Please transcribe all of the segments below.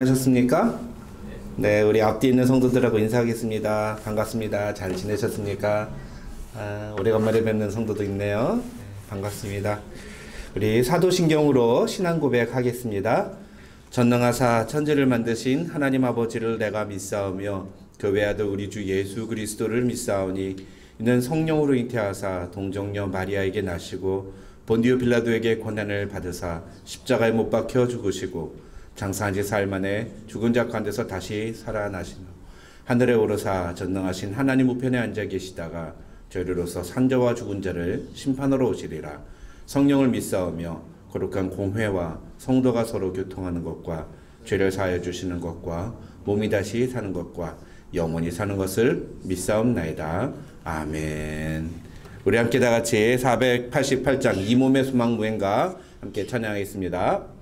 하셨습니까? 네, 우리 앞뒤 있는 성도들하고 인사하겠습니다. 반갑습니다. 잘 지내셨습니까? 오래간만에 뵙는 성도도 있네요. 반갑습니다. 우리 사도신경으로 신앙 고백하겠습니다. 전능하사 천지를 만드신 하나님 아버지를 내가 믿사오며 그 외아들 우리 주 예수 그리스도를 믿사오니 이는 성령으로 잉태하사 동정녀 마리아에게 나시고 본디오 빌라도에게 고난을 받으사 십자가에 못 박혀 죽으시고 장사한 지 사흘 만에 죽은 자 가운데서 다시 살아나시며 하늘에 오르사 전능하신 하나님 우편에 앉아 계시다가 저희로서 산자와 죽은 자를 심판하러 오시리라. 성령을 믿사오며 거룩한 공회와 성도가 서로 교통하는 것과 죄를 사하여 주시는 것과 몸이 다시 사는 것과 영원히 사는 것을 믿사옵나이다. 아멘. 우리 함께 다 같이 488장 이 몸의 소망 무행가 함께 찬양하겠습니다.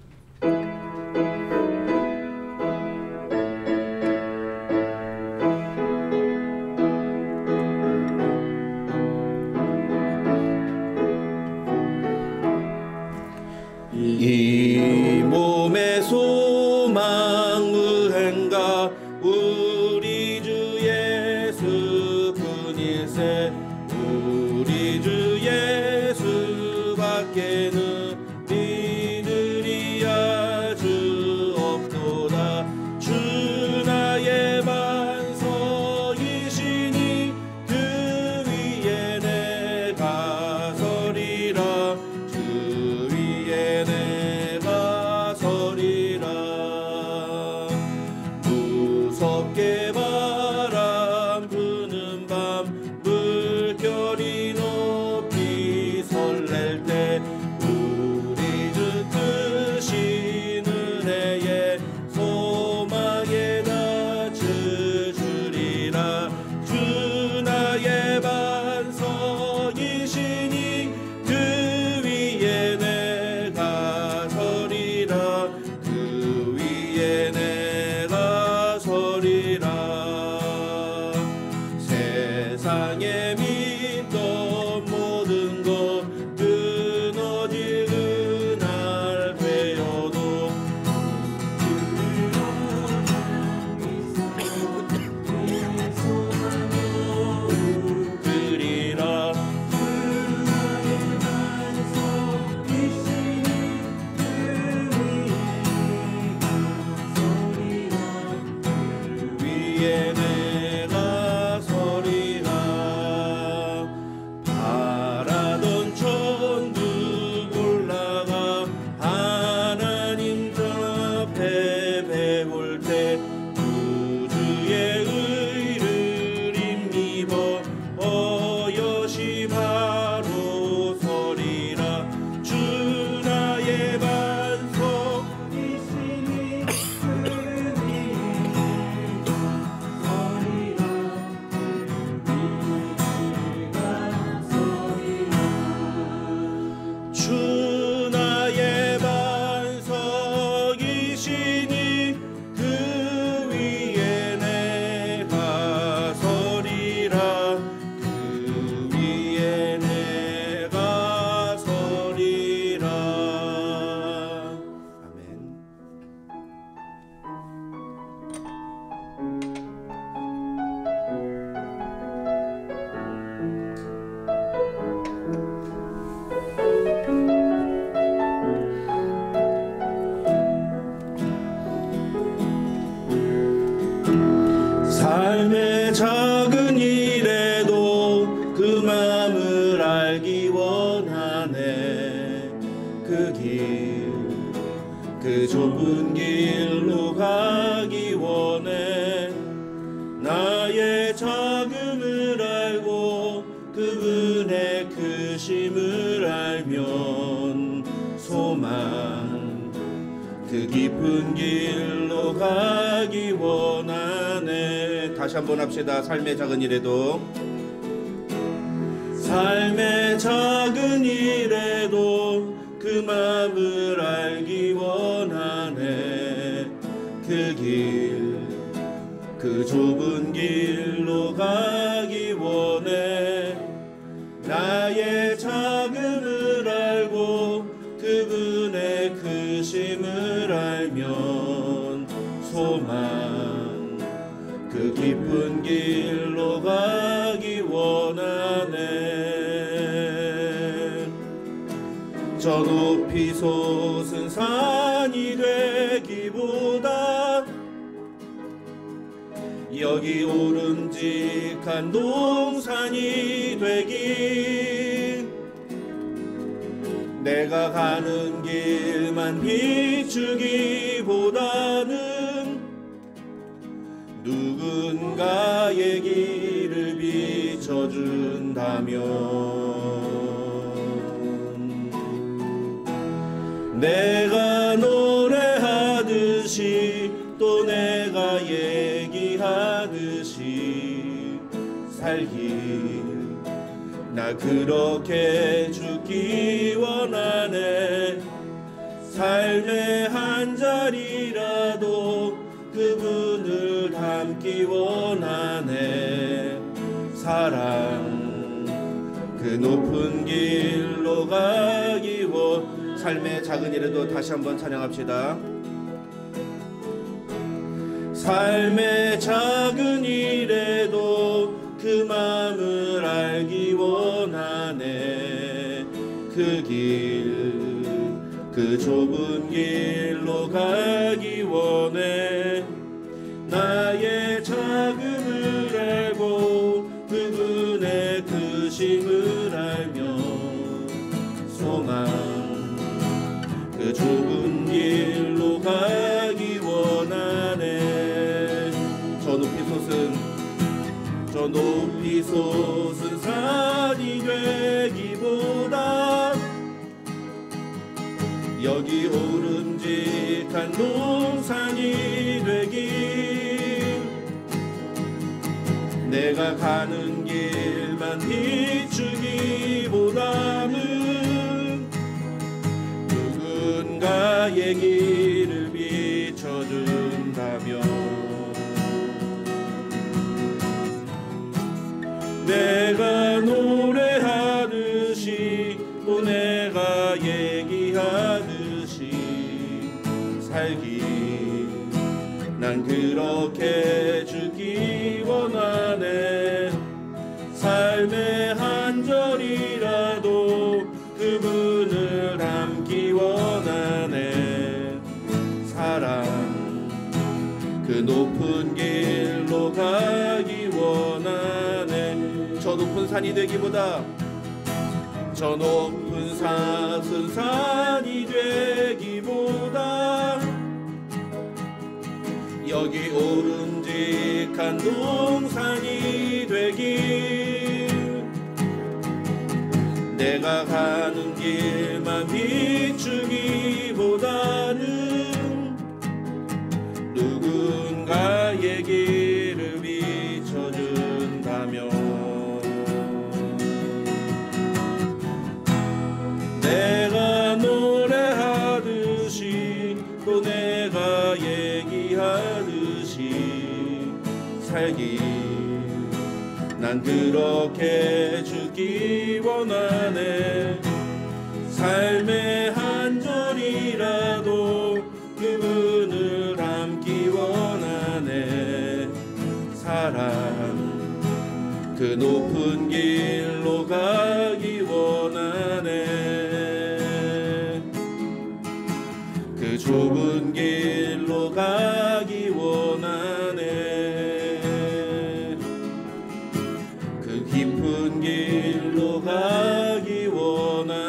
이 몸의 소망 무행가 우리 주 예수 뿐일세. 우리 주 예수밖에는 믿으리야 주 없도다. 주 나의 반석이시니 그 위에 내가 서리라. 주 위에 내가 서리라. 무섭게 바람 부는 밤 물결이 높이 설렐 때 우리 주 크신 은혜에 소망에 닿을 주리라. 주 나의 반석이시니 그 위에 내가 서리라. 그 위에 내가 서리라. 세상에 믿던 모든 것 끊어질 날 되어도 그리라. 위에 내가 서리라. 바라던 천국 올라가 하나님 앞에 배울 때 구주의 의를 힘입어 어여시 바로 서리라. 주 나의 반석이시니 주 나의 반석이시니 그 위에 내가 서리라. 그 위에 내가 서리라. 아멘. 삶의 작은 일에도 그 마음을 알기 원하네. 그 길, 그 좁은 길로 가기 원해. 나의 작음을 알고 그분의 크심을 알면 소망 그 깊은 길로 가기 원하네. 다시 한번 합시다. 삶의 작은 일에도 삶의 작은 일에도 그 마음을 알기 원하네. 그 길, 그 좁은 길로 가기 원해. 나의 작음을 알고 그분의 크심을 알면 소망 그 깊은 길로 가기 원하네. 저 높이 솟은 산이 되기보다 여기 오름직한 동산이 되기, 내가 가는 길만 비추기보다는 누군가의 길을 비춰준다면, 내가 노래하듯이 또 내가 얘기하듯이 살기, 나 그렇게 죽기 원하네. 삶의 한 자리라도 그분을 닮기 원하네. 사랑 그 높은 길로 가기 원. 삶의 작은 일에도 다시 한번 찬양합시다. 삶의 작은 일에도 그 마음을 알기 원하네. 그 길, 그 좁은 길로 가기 원해. 나의 작음을 알고 그분의 크심을 알며 소망 그 좁은 길로 가기 원하네. 저 높이 솟은 산이 되기보다 여기 오름직한 동산이 되기, 내가 가는 길만 비추기보다는 누군가의 길을 비춰준다면, 내가 노래하듯이 또 내가 얘기하듯이 살기, 난 그렇게 죽기 원하네. 삶의 한 절이라도 그분을 닮기 원하네. 사랑 그 높은 길로 가기 원하네. 저 높은 산이 되기보다 저 높은 산이 되기보다 여기 오름직한 동산이 되기, 내가 가는 길만 비추기보다는 누군가의 길을 비춰준다면, 내가 노래하듯이 또 내가 얘기하듯이 살기, 난 그렇게 죽기 원하네. 삶의 한 절이라도 그분을 닮기 원하네. 사랑 그 높은 길로 가기 원하네. 그 좁은 길로 가기 원하네. 그 깊은 길로 가기 원하네.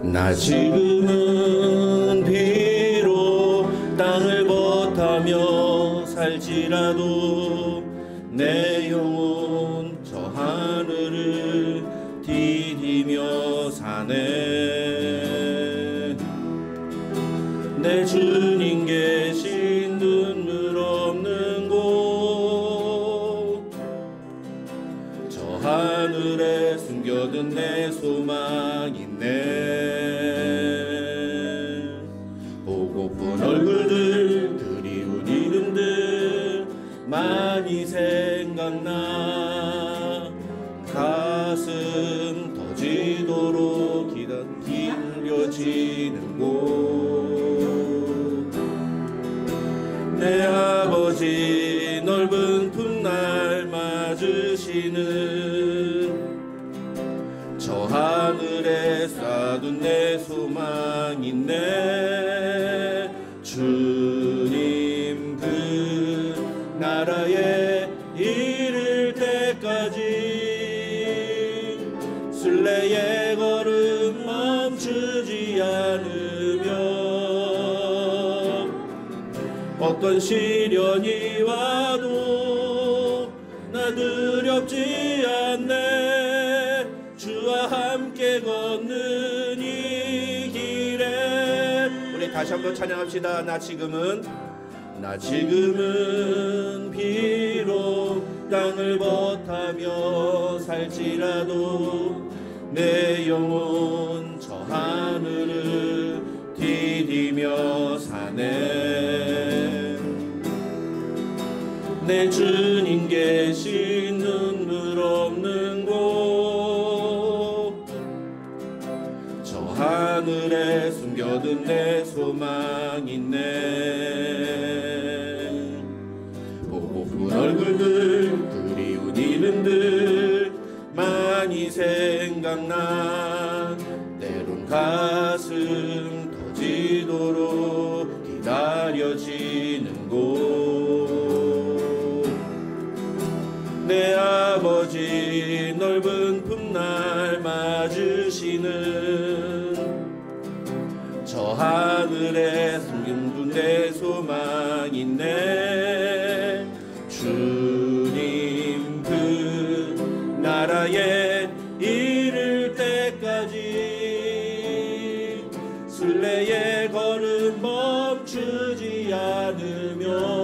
나 지금은 비록 땅을 벗하며 살지라도 내 영혼 저 하늘을 디디며 사네. 내 주님 계신 눈물 없는 곳, 저 하늘에 숨겨둔 내 소망 있네. 보고픈 얼굴들, 그리운 이름들 많이 생각나. 가슴 터지도록 기울여지는 곳, 내 아버지 넓은 품날 맞으시는 저 하늘에 쌓둔 내 소망 있네. 주님 그 나라에 이를 때까지 순례의 걸음 멈추지 않으며, 어떤 시련이 와도 나 두렵지 않네. 주와 함께 걷는 이 길에. 우리 다시 한번 찬양합시다. 나 지금은 비록 땅을 벗하며 살지라도 내 영혼 저 하늘을 디디며 사네. 내 주님 계신 눈물 없는 곳, 저 하늘에 숨겨둔 내 소망 있네. 보고픈 얼굴들, 그리운 이름들 많이 생각나. 때론 가슴 터지도록 기다려지는 곳, 내 아버지 넓은 품날 맞으시는 저 하늘에 숨겨둔 내 소망 있네. 주님 그 나라에 이를 때까지 순례의 걸음 멈추지 않으며,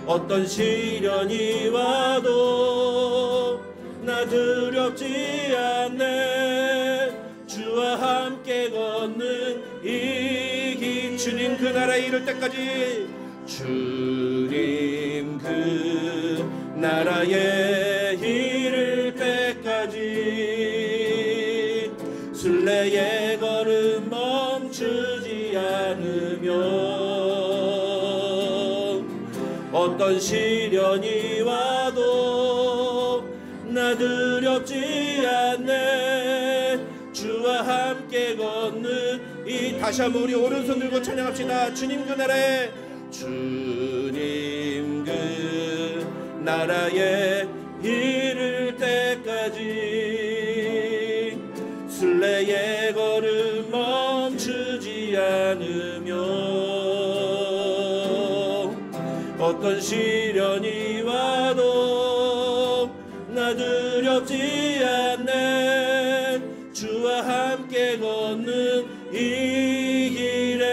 어떤 시련이 와도 나 두렵지 않네. 주와 함께 걷는 이 길, 주님 그 나라에 이를 때까지, 주님 그 나라에 이를 때까지 순례의 걸음 멈추지 않으며, 어떤 시련이 와도 나 두렵지 않네. 주와 함께 걷는 이. 다시 한번 우리 오른손 들고 찬양합시다. 주님 그 나라에, 주님 그 나라에 이를 때까지 순례의 걸음 멈추지 않으며, 어떤 시련이 와도 나 두렵지 않네. 주와 함께 걷는 이 길에.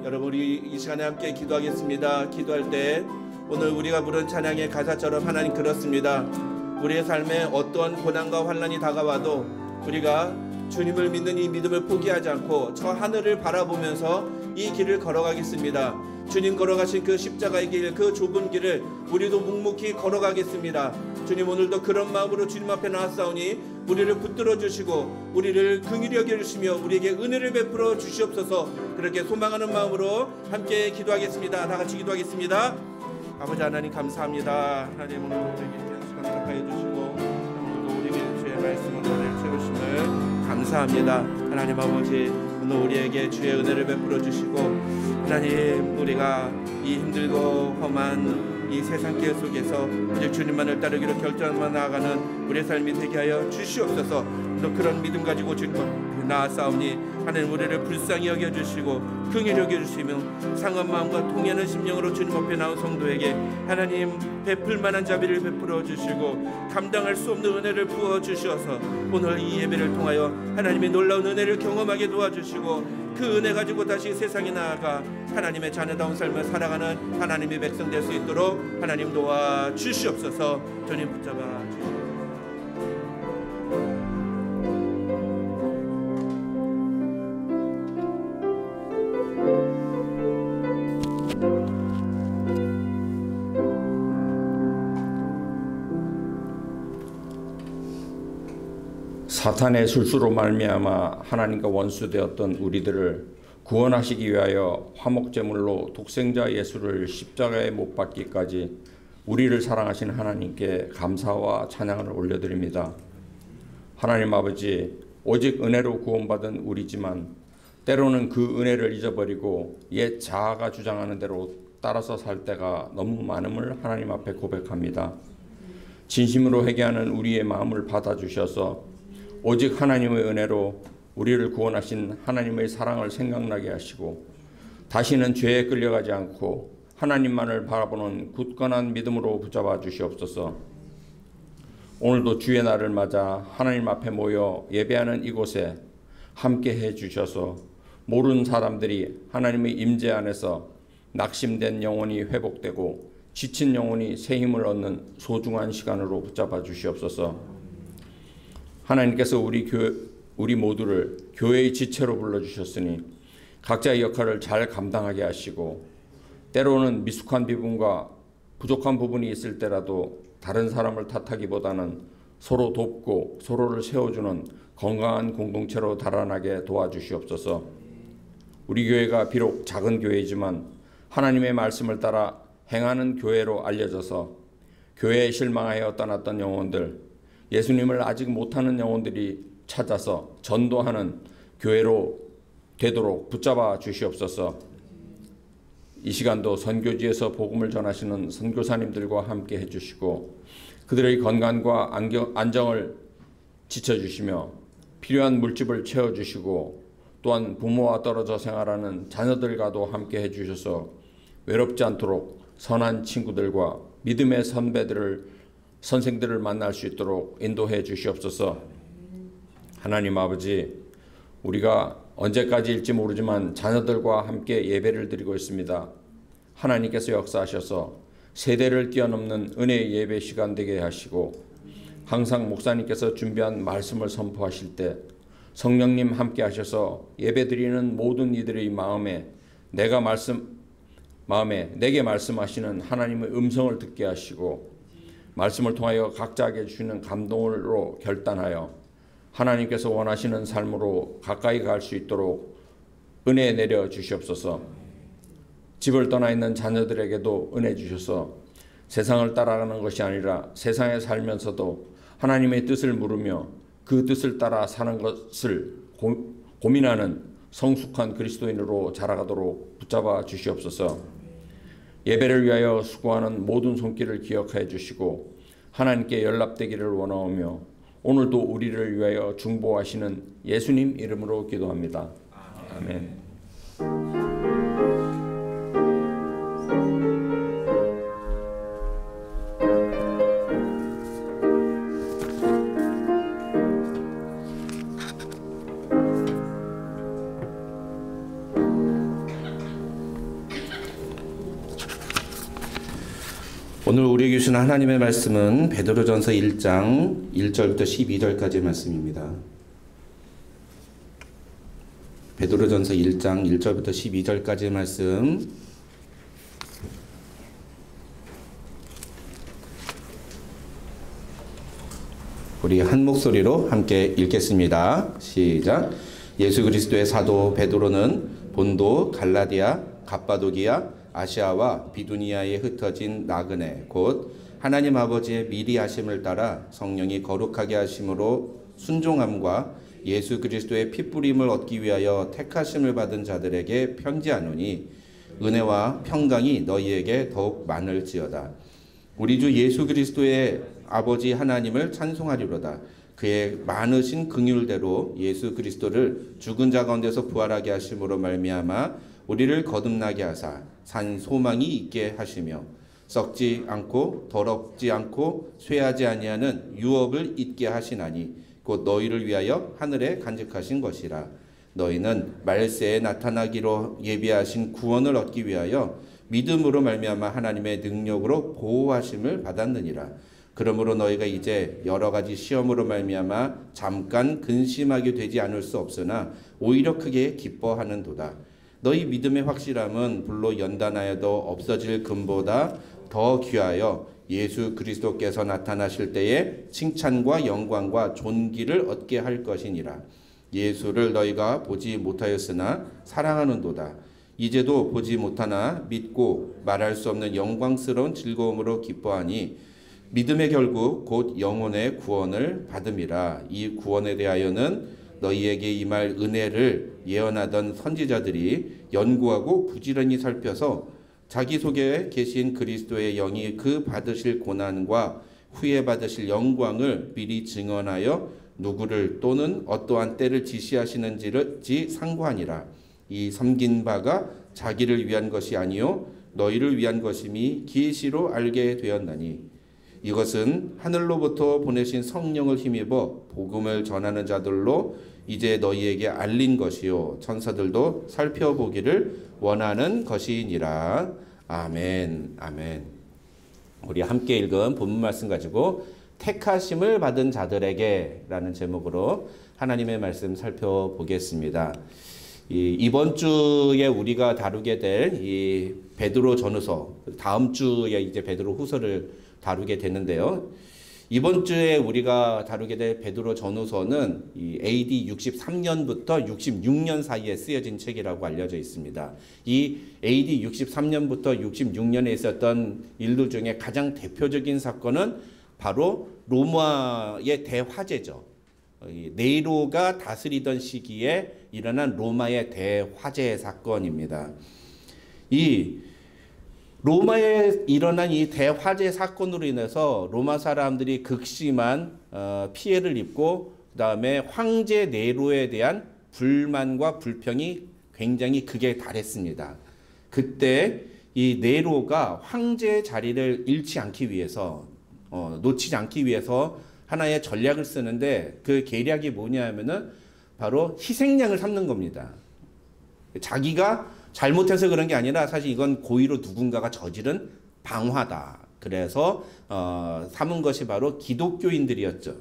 여러분, 우리 이 시간에 함께 기도하겠습니다. 기도할 때 오늘 우리가 부른 찬양의 가사처럼 하나님 그렇습니다. 우리의 삶에 어떠한 고난과 환난이 다가와도 우리가 주님을 믿는 이 믿음을 포기하지 않고 저 하늘을 바라보면서 이 길을 걸어가겠습니다. 주님 걸어가신 그 십자가의 길, 그 좁은 길을 우리도 묵묵히 걸어가겠습니다. 주님, 오늘도 그런 마음으로 주님 앞에 나왔사오니 우리를 붙들어 주시고 우리를 긍휼히 여겨주시며 우리에게 은혜를 베풀어 주시옵소서. 그렇게 소망하는 마음으로 함께 기도하겠습니다. 다 같이 기도하겠습니다. 아버지 하나님 감사합니다. 하나님 오늘 우리에게 시간을 허락하여 주시고 오늘도 우리에게 주의 말씀을 채우심을 감사합니다. 하나님 아버지, 오늘 우리에게 주의 은혜를 베풀어 주시고 하나님, 우리가 이 힘들고 험한 이 세상길 속에서 오직 주님만을 따르기로 결정만 나아가는 우리의 삶이 되게 하여 주시옵소서. 또 그런 믿음 가지고 주님을 나아싸우니 하나님 우리를 불쌍히 여겨주시고 긍휼히 여겨주시며 상한 마음과 통하는 심령으로 주님 앞에 나온 성도에게 하나님 베풀 만한 자비를 베풀어 주시고 감당할 수 없는 은혜를 부어 주셔서 오늘 이 예배를 통하여 하나님의 놀라운 은혜를 경험하게 도와주시고 그 은혜 가지고 다시 세상에 나아가 하나님의 자녀다운 삶을 살아가는 하나님의 백성 될 수 있도록 하나님 도와주시옵소서. 주님 붙잡아 주시옵소서. 사탄의 술수로 말미암아 하나님과 원수되었던 우리들을 구원하시기 위하여 화목제물로 독생자 예수를 십자가에 못 박기까지 우리를 사랑하신 하나님께 감사와 찬양을 올려드립니다. 하나님 아버지, 오직 은혜로 구원받은 우리지만 때로는 그 은혜를 잊어버리고 옛 자아가 주장하는 대로 따라서 살 때가 너무 많음을 하나님 앞에 고백합니다. 진심으로 회개하는 우리의 마음을 받아주셔서 오직 하나님의 은혜로 우리를 구원하신 하나님의 사랑을 생각나게 하시고 다시는 죄에 끌려가지 않고 하나님만을 바라보는 굳건한 믿음으로 붙잡아 주시옵소서. 오늘도 주의 날을 맞아 하나님 앞에 모여 예배하는 이곳에 함께 해 주셔서 모르는 사람들이 하나님의 임재 안에서 낙심된 영혼이 회복되고 지친 영혼이 새 힘을 얻는 소중한 시간으로 붙잡아 주시옵소서. 하나님께서 우리 모두를 교회의 지체로 불러주셨으니 각자의 역할을 잘 감당하게 하시고 때로는 미숙한 부분과 부족한 부분이 있을 때라도 다른 사람을 탓하기보다는 서로 돕고 서로를 세워주는 건강한 공동체로 달아나게 도와주시옵소서. 우리 교회가 비록 작은 교회이지만 하나님의 말씀을 따라 행하는 교회로 알려져서 교회에 실망하여 떠났던 영혼들, 예수님을 아직 못하는 영혼들이 찾아서 전도하는 교회로 되도록 붙잡아 주시옵소서. 이 시간도 선교지에서 복음을 전하시는 선교사님들과 함께 해주시고 그들의 건강과 안정을 지켜주시며 필요한 물집을 채워주시고 또한 부모와 떨어져 생활하는 자녀들과도 함께 해주셔서 외롭지 않도록 선한 친구들과 믿음의 선생들을 만날 수 있도록 인도해 주시옵소서. 하나님 아버지, 우리가 언제까지일지 모르지만 자녀들과 함께 예배를 드리고 있습니다. 하나님께서 역사하셔서 세대를 뛰어넘는 은혜의 예배 시간 되게 하시고 항상 목사님께서 준비한 말씀을 선포하실 때 성령님 함께 하셔서 예배 드리는 모든 이들의 마음에 내게 말씀하시는 하나님의 음성을 듣게 하시고 말씀을 통하여 각자에게 주시는 감동으로 결단하여 하나님께서 원하시는 삶으로 가까이 갈 수 있도록 은혜 내려 주시옵소서. 집을 떠나 있는 자녀들에게도 은혜 주셔서 세상을 따라가는 것이 아니라 세상에 살면서도 하나님의 뜻을 물으며 그 뜻을 따라 사는 것을 고민하는 성숙한 그리스도인으로 자라가도록 붙잡아 주시옵소서. 예배를 위하여 수고하는 모든 손길을 기억하여 주시고 하나님께 연락되기를 원하오며 오늘도 우리를 위하여 중보하시는 예수님 이름으로 기도합니다. 아멘. 오늘 우리에게 주신 하나님의 말씀은 베드로전서 1장 1절부터 12절까지의 말씀입니다. 베드로전서 1장 1절부터 12절까지의 말씀 우리 한 목소리로 함께 읽겠습니다. 시작. 예수 그리스도의 사도 베드로는 본도, 갈라디아, 갑바도기아, 아시아와 비두니아에 흩어진 나그네 곧 하나님 아버지의 미리 하심을 따라 성령이 거룩하게 하심으로 순종함과 예수 그리스도의 핏부림을 얻기 위하여 택하심을 받은 자들에게 편지하노니 은혜와 평강이 너희에게 더욱 많을지어다. 우리 주 예수 그리스도의 아버지 하나님을 찬송하리로다. 그의 많으신 긍휼대로 예수 그리스도를 죽은 자 가운데서 부활하게 하심으로 말미암아 우리를 거듭나게 하사 산 소망이 있게 하시며 썩지 않고 더럽지 않고 쇠하지 아니하는 유업을 잊게 하시나니 곧 너희를 위하여 하늘에 간직하신 것이라. 너희는 말세에 나타나기로 예비하신 구원을 얻기 위하여 믿음으로 말미암아 하나님의 능력으로 보호하심을 받았느니라. 그러므로 너희가 이제 여러 가지 시험으로 말미암아 잠깐 근심하게 되지 않을 수 없으나 오히려 크게 기뻐하는도다. 너희 믿음의 확실함은 불로 연단하여도 없어질 금보다 더 귀하여 예수 그리스도께서 나타나실 때에 칭찬과 영광과 존귀를 얻게 할 것이니라. 예수를 너희가 보지 못하였으나 사랑하는도다. 이제도 보지 못하나 믿고 말할 수 없는 영광스러운 즐거움으로 기뻐하니 믿음의 결국 곧 영혼의 구원을 받음이라. 이 구원에 대하여는 너희에게 임할 은혜를 예언하던 선지자들이 연구하고 부지런히 살펴서 자기 속에 계신 그리스도의 영이 그 받으실 고난과 후에 받으실 영광을 미리 증언하여 누구를 또는 어떠한 때를 지시하시는지 상고하니라. 이 섬긴 바가 자기를 위한 것이 아니요 너희를 위한 것임이 계시로 알게 되었나니 이것은 하늘로부터 보내신 성령을 힘입어 복음을 전하는 자들로 이제 너희에게 알린 것이요 천사들도 살펴보기를 원하는 것이니라. 아멘. 아멘. 우리 함께 읽은 본문 말씀 가지고 택하심을 받은 자들에게 라는 제목으로 하나님의 말씀 살펴보겠습니다. 이번 주에 우리가 다루게 될 이 베드로 전후서, 다음 주에 이제 베드로 후서를 다루게 되는데요. 이번 주에 우리가 다루게 될 베드로 전후서는 이 AD 63년부터 66년 사이에 쓰여진 책이라고 알려져 있습니다. 이 AD 63년부터 66년에 있었던 일들 중에 가장 대표적인 사건은 바로 로마의 대화재죠. 네로가 다스리던 시기에 일어난 로마의 대화재 사건입니다. 이 로마에 일어난 이 대화재 사건으로 인해서 로마 사람들이 극심한 피해를 입고 그 다음에 황제 네로에 대한 불만과 불평이 굉장히 극에 달했습니다. 그때 이 네로가 황제의 자리를 잃지 않기 위해서 놓치지 않기 위해서 하나의 전략을 쓰는데 그 계략이 뭐냐 하면은 바로 희생양을 삼는 겁니다. 자기가 잘못해서 그런 게 아니라 사실 이건 고의로 누군가가 저지른 방화다. 그래서 삼은 것이 바로 기독교인들이었죠.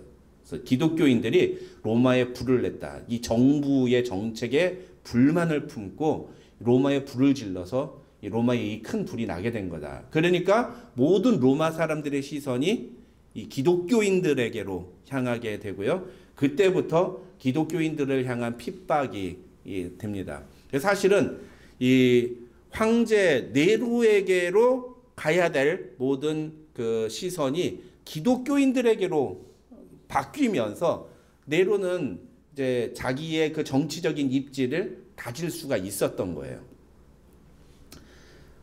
그래서 기독교인들이 로마에 불을 냈다. 이 정부의 정책에 불만을 품고 로마에 불을 질러서 로마에 이 큰 불이 나게 된 거다. 그러니까 모든 로마 사람들의 시선이 이 기독교인들에게로 향하게 되고요. 그때부터 기독교인들을 향한 핍박이 됩니다. 사실은 이 황제 네로에게로 가야 될 모든 그 시선이 기독교인들에게로 바뀌면서 네로는 이제 자기의 그 정치적인 입지를 다질 수가 있었던 거예요.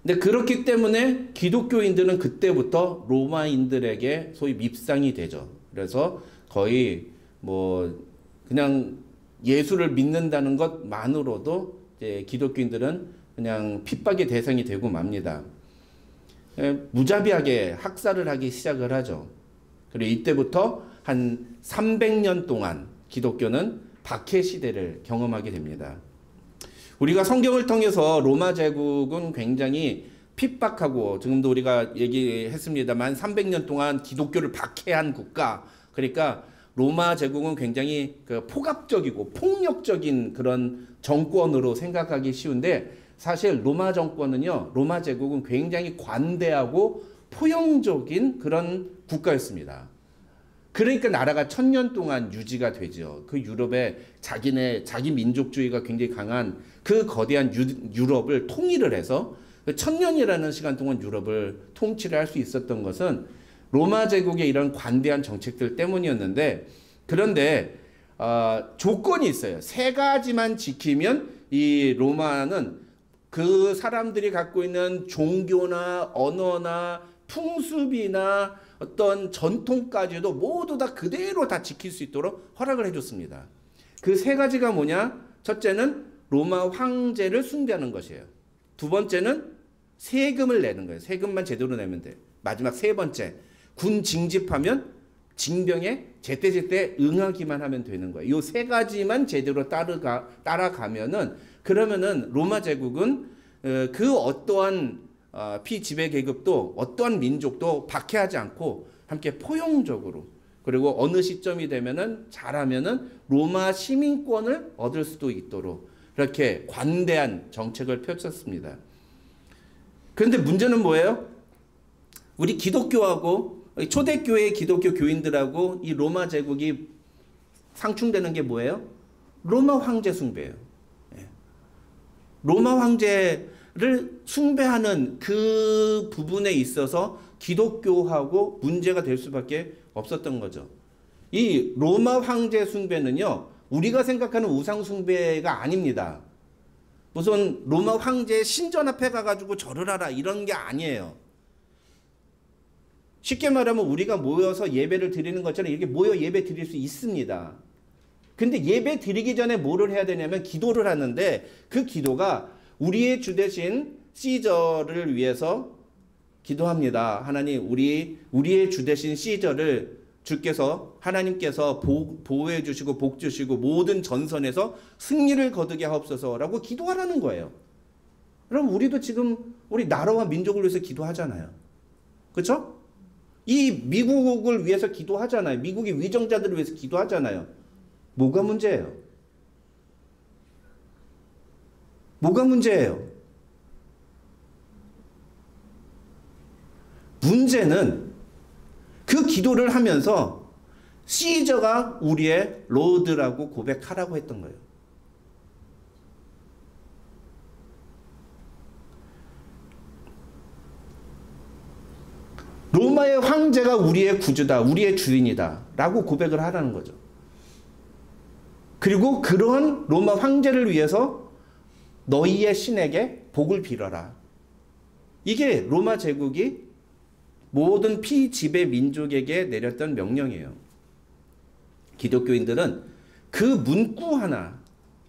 근데 그렇기 때문에 기독교인들은 그때부터 로마인들에게 소위 밉상이 되죠. 그래서 거의 뭐 그냥 예수를 믿는다는 것만으로도 이제 기독교인들은 그냥 핍박의 대상이 되고 맙니다. 무자비하게 학살을 하기 시작을 하죠. 그리고 이때부터 한 300년 동안 기독교는 박해 시대를 경험하게 됩니다. 우리가 성경을 통해서 로마 제국은 굉장히 핍박하고 지금도 우리가 얘기했습니다만 300년 동안 기독교를 박해한 국가, 그러니까 로마 제국은 굉장히 그 폭압적이고 폭력적인 그런 정권으로 생각하기 쉬운데 사실 로마 정권은요, 로마 제국은 굉장히 관대하고 포용적인 그런 국가였습니다. 그러니까 나라가 1000년 동안 유지가 되죠. 그 유럽에 자기 민족주의가 굉장히 강한 그 거대한 유럽을 통일을 해서 1000년이라는 시간 동안 유럽을 통치를 할 수 있었던 것은 로마 제국의 이런 관대한 정책들 때문이었는데, 그런데 조건이 있어요. 3가지만 지키면 이 로마는 그 사람들이 갖고 있는 종교나 언어나 풍습이나 어떤 전통까지도 모두 다 그대로 다 지킬 수 있도록 허락을 해줬습니다. 그 세 가지가 뭐냐? 첫째는 로마 황제를 숭배하는 것이에요. 두 번째는 세금을 내는 거예요. 세금만 제대로 내면 돼. 마지막 세 번째, 군 징집하면 징병에 제때제때 응하기만 하면 되는 거예요. 이 세 가지만 제대로 따라가면은, 그러면은 로마 제국은 그 어떠한 피지배 계급도 어떠한 민족도 박해하지 않고 함께 포용적으로, 그리고 어느 시점이 되면은 잘하면은 로마 시민권을 얻을 수도 있도록 이렇게 관대한 정책을 펼쳤습니다. 그런데 문제는 뭐예요? 우리 기독교하고 초대교회 기독교 교인들하고 이 로마 제국이 상충되는 게 뭐예요? 로마 황제 숭배예요. 로마 황제를 숭배하는 그 부분에 있어서 기독교하고 문제가 될 수밖에 없었던 거죠. 이 로마 황제 숭배는요, 우리가 생각하는 우상 숭배가 아닙니다. 무슨 로마 황제 신전 앞에 가가지고 절을 하라 이런 게 아니에요. 쉽게 말하면 우리가 모여서 예배를 드리는 것처럼 이렇게 모여 예배 드릴 수 있습니다. 근데 예배 드리기 전에 뭐를 해야 되냐면 기도를 하는데, 그 기도가 우리의 주 대신 시저를 위해서 기도합니다. 하나님, 우리의 주 대신 시저를 주께서, 하나님께서 보호해 주시고 복 주시고 모든 전선에서 승리를 거두게 하옵소서라고 기도하라는 거예요. 그럼 우리도 지금 우리 나라와 민족을 위해서 기도하잖아요. 그렇죠? 이 미국을 위해서 기도하잖아요. 미국의 위정자들을 위해서 기도하잖아요. 뭐가 문제예요? 뭐가 문제예요? 문제는 그 기도를 하면서 시저가 우리의 로드라고 고백하라고 했던 거예요. 로마의 황제가 우리의 구주다, 우리의 주인이다 라고 고백을 하라는 거죠. 그리고 그런 로마 황제를 위해서 너희의 신에게 복을 빌어라. 이게 로마 제국이 모든 피지배 민족에게 내렸던 명령이에요. 기독교인들은 그 문구 하나,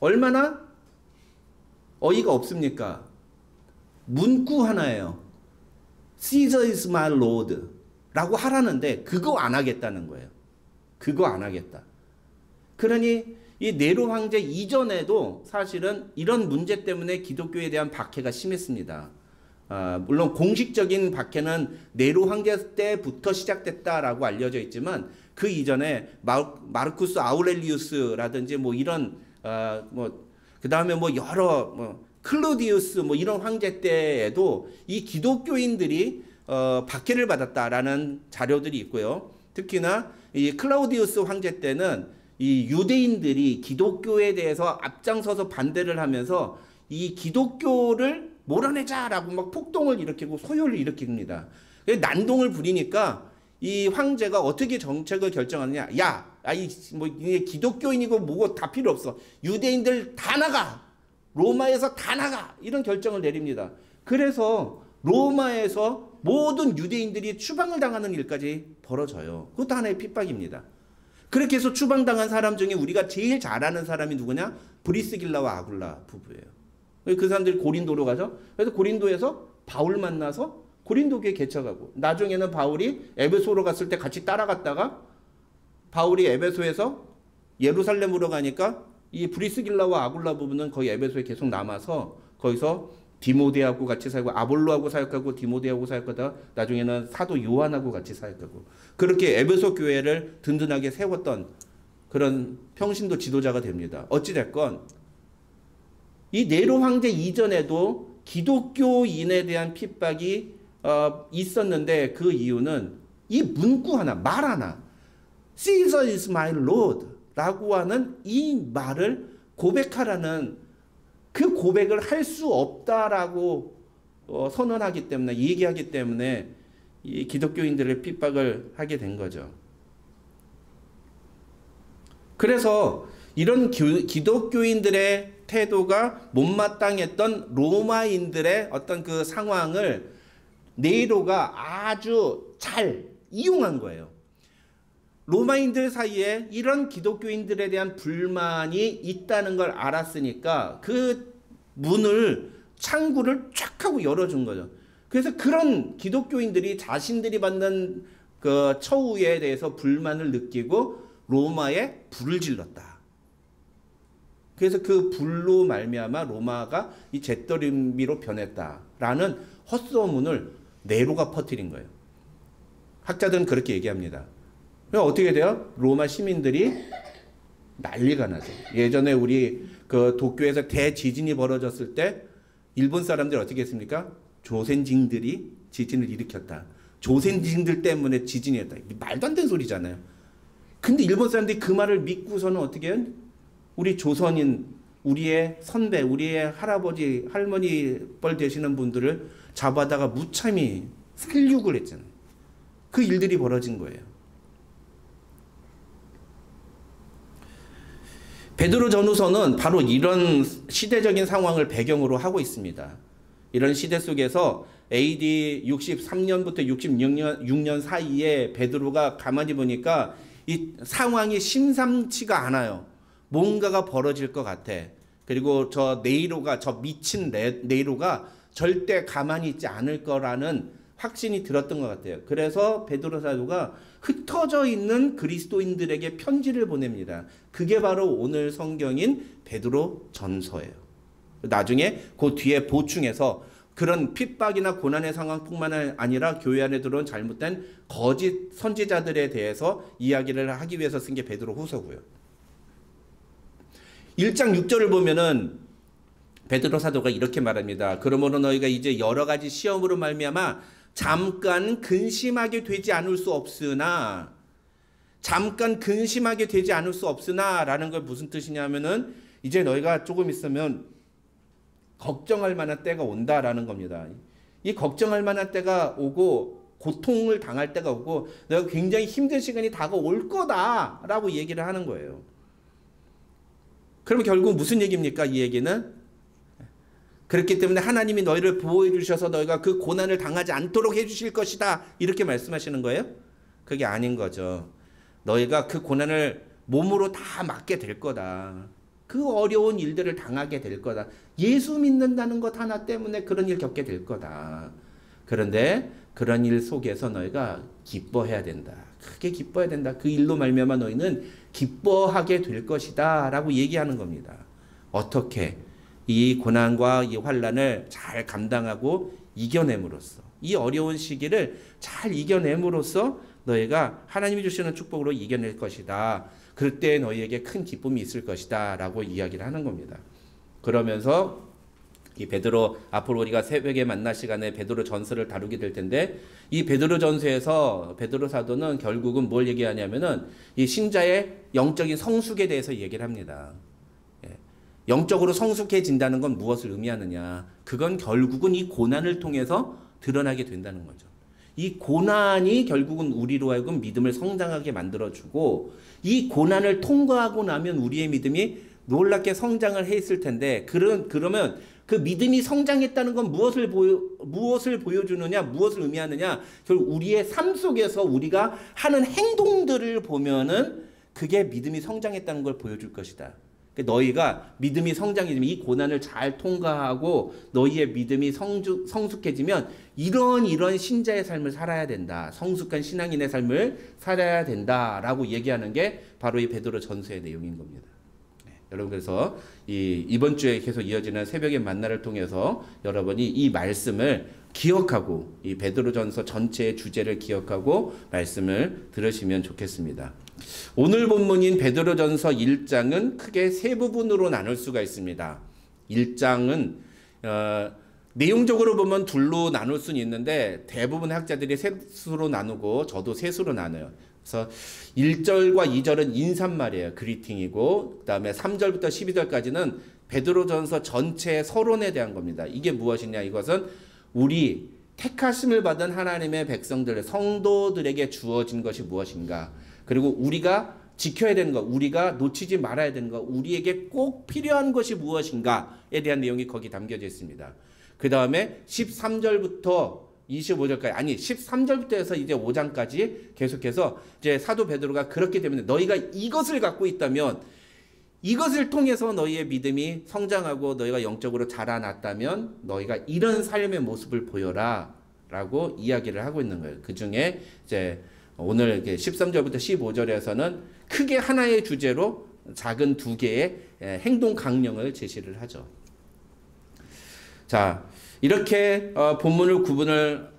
얼마나 어이가 없습니까? 문구 하나예요. Caesar is my Lord 라고 하라는데 그거 안 하겠다는 거예요. 그거 안 하겠다. 그러니 이 네로 황제 이전에도 사실은 이런 문제 때문에 기독교에 대한 박해가 심했습니다. 물론 공식적인 박해는 네로 황제 때부터 시작됐다라고 알려져 있지만 그 이전에 마르쿠스 아우렐리우스라든지 뭐 이런 그 다음에 뭐 여러 클로디우스 뭐 이런 황제 때에도 이 기독교인들이 박해를 받았다라는 자료들이 있고요. 특히나 이 클라우디우스 황제 때는 이 유대인들이 기독교에 대해서 앞장서서 반대를 하면서 이 기독교를 몰아내자라고 막 폭동을 일으키고 소요를 일으킵니다. 난동을 부리니까 이 황제가 어떻게 정책을 결정하느냐? 이게 기독교인이고 뭐고 다 필요 없어. 유대인들 다 나가. 로마에서 다 나가. 이런 결정을 내립니다. 그래서 로마에서 모든 유대인들이 추방을 당하는 일까지 벌어져요. 그것도 하나의 핍박입니다. 그렇게 해서 추방당한 사람 중에 우리가 제일 잘 아는 사람이 누구냐? 브리스길라와 아굴라 부부예요. 그 사람들이 고린도로 가죠. 그래서 고린도에서 바울 만나서 고린도교에 개척하고, 나중에는 바울이 에베소로 갔을 때 같이 따라갔다가 바울이 에베소에서 예루살렘으로 가니까 이 브리스길라와 아굴라 부부는 거기 에베소에 계속 남아서 거기서 디모데하고 같이 살고, 아볼로하고 사역하고, 디모데하고 사역하다가 나중에는 사도 요한하고 같이 사역하고, 그렇게 에베소 교회를 든든하게 세웠던 그런 평신도 지도자가 됩니다. 어찌됐건 이 네로 황제 이전에도 기독교인에 대한 핍박이 있었는데, 그 이유는 이 문구 하나, 말 하나, Caesar is my Lord 라고 하는 이 말을 고백하라는, 그 고백을 할 수 없다라고 선언하기 때문에, 얘기하기 때문에 이 기독교인들의 핍박을 하게 된 거죠. 그래서 이런 기독교인들의 태도가 못마땅했던 로마인들의 어떤 그 상황을 네로가 아주 잘 이용한 거예요. 로마인들 사이에 이런 기독교인들에 대한 불만이 있다는 걸 알았으니까 그 창구를 쫙 하고 열어준 거죠. 그래서 그런 기독교인들이 자신들이 받는 그 처우에 대해서 불만을 느끼고 로마에 불을 질렀다. 그래서 그 불로 말미암아 로마가 이 잿더미로 변했다라는 헛소문을 네로가 퍼뜨린 거예요. 학자들은 그렇게 얘기합니다. 어떻게 돼요? 로마 시민들이 난리가 나죠. 예전에 우리 그 도쿄에서 대지진이 벌어졌을 때 일본 사람들이 어떻게 했습니까? 조센징들이 지진을 일으켰다. 조센징들 때문에 지진이었다. 말도 안 되는 소리잖아요. 근데 일본 사람들이 그 말을 믿고서는 어떻게 해요? 우리 조선인, 우리의 선배, 우리의 할아버지, 할머니 뻘 되시는 분들을 잡아다가 무참히 살육을 했잖아요. 그 일들이 벌어진 거예요. 베드로 전후서는 바로 이런 시대적인 상황을 배경으로 하고 있습니다. 이런 시대 속에서 AD 63년부터 66년 사이에 베드로가 가만히 보니까 이 상황이 심상치가 않아요. 뭔가가 벌어질 것 같아. 그리고 저 미친 네로가 절대 가만히 있지 않을 거라는 확신이 들었던 것 같아요. 그래서 베드로 사도가 흩어져 있는 그리스도인들에게 편지를 보냅니다. 그게 바로 오늘 성경인 베드로 전서예요. 나중에 그 뒤에 보충해서 그런 핍박이나 고난의 상황뿐만 아니라 교회 안에 들어온 잘못된 거짓 선지자들에 대해서 이야기를 하기 위해서 쓴 게 베드로 후서고요. 1장 6절을 보면은 베드로 사도가 이렇게 말합니다. 그러므로 너희가 이제 여러 가지 시험으로 말미암아 잠깐 근심하게 되지 않을 수 없으나 라는 걸 무슨 뜻이냐면은 이제 너희가 조금 있으면 걱정할 만한 때가 온다라는 겁니다. 이 걱정할 만한 때가 오고 고통을 당할 때가 오고 내가 굉장히 힘든 시간이 다가올 거다라고 얘기를 하는 거예요. 그러면 결국 무슨 얘기입니까? 이 얘기는 그렇기 때문에 하나님이 너희를 보호해 주셔서 너희가 그 고난을 당하지 않도록 해 주실 것이다. 이렇게 말씀하시는 거예요? 그게 아닌 거죠. 너희가 그 고난을 몸으로 다 맞게 될 거다. 그 어려운 일들을 당하게 될 거다. 예수 믿는다는 것 하나 때문에 그런 일 겪게 될 거다. 그런데 그런 일 속에서 너희가 기뻐해야 된다. 크게 기뻐해야 된다. 그 일로 말미암아 너희는 기뻐하게 될 것이다. 라고 얘기하는 겁니다. 어떻게? 이 고난과 이 환난을 잘 감당하고 이겨냄으로써 이 어려운 시기를 잘 이겨냄으로써 너희가 하나님이 주시는 축복으로 이겨낼 것이다. 그럴 때 너희에게 큰 기쁨이 있을 것이다. 라고 이야기를 하는 겁니다. 그러면서 이 베드로 앞으로 우리가 새벽에 만날 시간에 베드로 전서를 다루게 될 텐데 이 베드로 전서에서 베드로 사도는 결국은 뭘 얘기하냐면은 이 신자의 영적인 성숙에 대해서 얘기를 합니다. 영적으로 성숙해진다는 건 무엇을 의미하느냐? 그건 결국은 이 고난을 통해서 드러나게 된다는 거죠. 이 고난이 결국은 우리로 하여금 믿음을 성장하게 만들어주고 이 고난을 통과하고 나면 우리의 믿음이 놀랍게 성장을 했을 텐데 그러면 그 믿음이 성장했다는 건 무엇을 보여주느냐? 무엇을 의미하느냐? 결국 우리의 삶 속에서 우리가 하는 행동들을 보면은 그게 믿음이 성장했다는 걸 보여줄 것이다. 너희가 믿음이 성장해지면 이 고난을 잘 통과하고 너희의 믿음이 성숙해지면 이런 신자의 삶을 살아야 된다. 성숙한 신앙인의 삶을 살아야 된다라고 얘기하는 게 바로 이 베드로 전서의 내용인 겁니다. 여러분 그래서 이번 주에 계속 이어지는 새벽의 만나를 통해서 여러분이 이 말씀을 기억하고 이 베드로전서 전체의 주제를 기억하고 말씀을 들으시면 좋겠습니다. 오늘 본문인 베드로전서 1장은 크게 세 부분으로 나눌 수가 있습니다. 1장은 내용적으로 보면 둘로 나눌 수는 있는데 대부분 학자들이 셋으로 나누고 저도 셋으로 나눠요. 그래서 1절과 2절은 인사말이에요. 그리팅이고 그 다음에 3절부터 12절까지는 베드로전서 전체의 서론에 대한 겁니다. 이게 무엇이냐? 이것은 우리 택하심을 받은 하나님의 백성들, 성도들에게 주어진 것이 무엇인가? 그리고 우리가 지켜야 되는 것, 우리가 놓치지 말아야 되는 것, 우리에게 꼭 필요한 것이 무엇인가에 대한 내용이 거기 담겨져 있습니다. 그 다음에 13절부터 25절까지 아니 13절부터 해서 이제 5장까지 계속해서 이제 사도 베드로가 그렇기 때문에 너희가 이것을 갖고 있다면 이것을 통해서 너희의 믿음이 성장하고 너희가 영적으로 자라났다면 너희가 이런 삶의 모습을 보여라 라고 이야기를 하고 있는 거예요. 그 중에 이제 오늘 13절부터 15절에서는 크게 하나의 주제로 작은 두 개의 행동 강령을 제시를 하죠. 자, 이렇게 본문을 구분을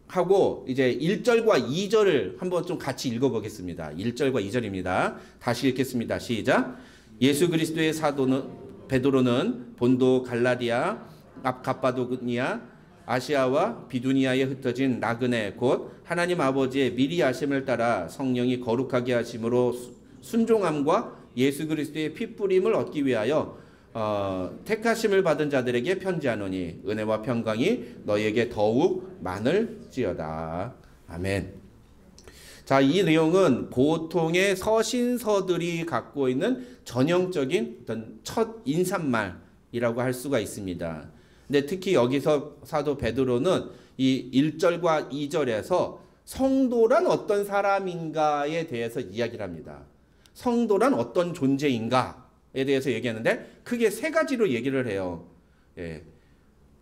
하고 이제 1절과 2절을 한번 좀 같이 읽어보겠습니다. 1절과 2절입니다. 다시 읽겠습니다. 시작. 예수 그리스도의 사도는 베드로는 본도 갈라디아 갑바도니아 아시아와 비두니아에 흩어진 나그네 곧 하나님 아버지의 미리 아심을 따라 성령이 거룩하게 하심으로 순종함과 예수 그리스도의 핏부림을 얻기 위하여 택하심을 받은 자들에게 편지하노니 은혜와 평강이 너희에게 더욱 많을지어다. 아멘. 자, 이 내용은 보통의 서신서들이 갖고 있는 전형적인 어떤 첫 인사말이라고 할 수가 있습니다. 근데 특히 여기서 사도 베드로는 이 1절과 2절에서 성도란 어떤 사람인가에 대해서 이야기를 합니다. 성도란 어떤 존재인가에 대해서 얘기하는데 크게 세 가지로 얘기를 해요. 예.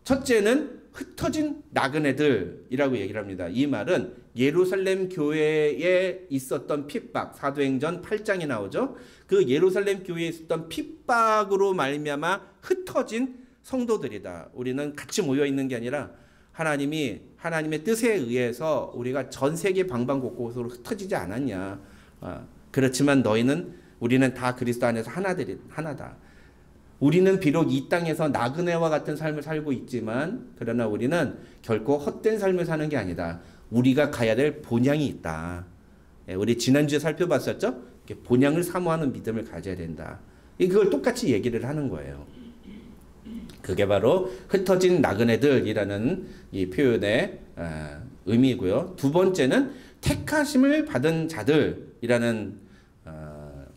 첫째는 흩어진 나그네들이라고 얘기를 합니다. 이 말은 예루살렘 교회에 있었던 핍박, 사도행전 8장에 나오죠. 그 예루살렘 교회에 있었던 핍박으로 말미암아 흩어진 성도들이다. 우리는 같이 모여 있는 게 아니라 하나님의 뜻에 의해서 우리가 전 세계 방방곡곡으로 흩어지지 않았냐. 그렇지만 우리는 다 그리스도 안에서 하나다. 우리는 비록 이 땅에서 나그네와 같은 삶을 살고 있지만 그러나 우리는 결코 헛된 삶을 사는 게 아니다. 우리가 가야 될 본향이 있다. 우리 지난주에 살펴봤었죠? 본향을 사모하는 믿음을 가져야 된다. 그걸 똑같이 얘기를 하는 거예요. 그게 바로 흩어진 나그네들이라는 이 표현의 의미고요. 두 번째는 택하심을 받은 자들이라는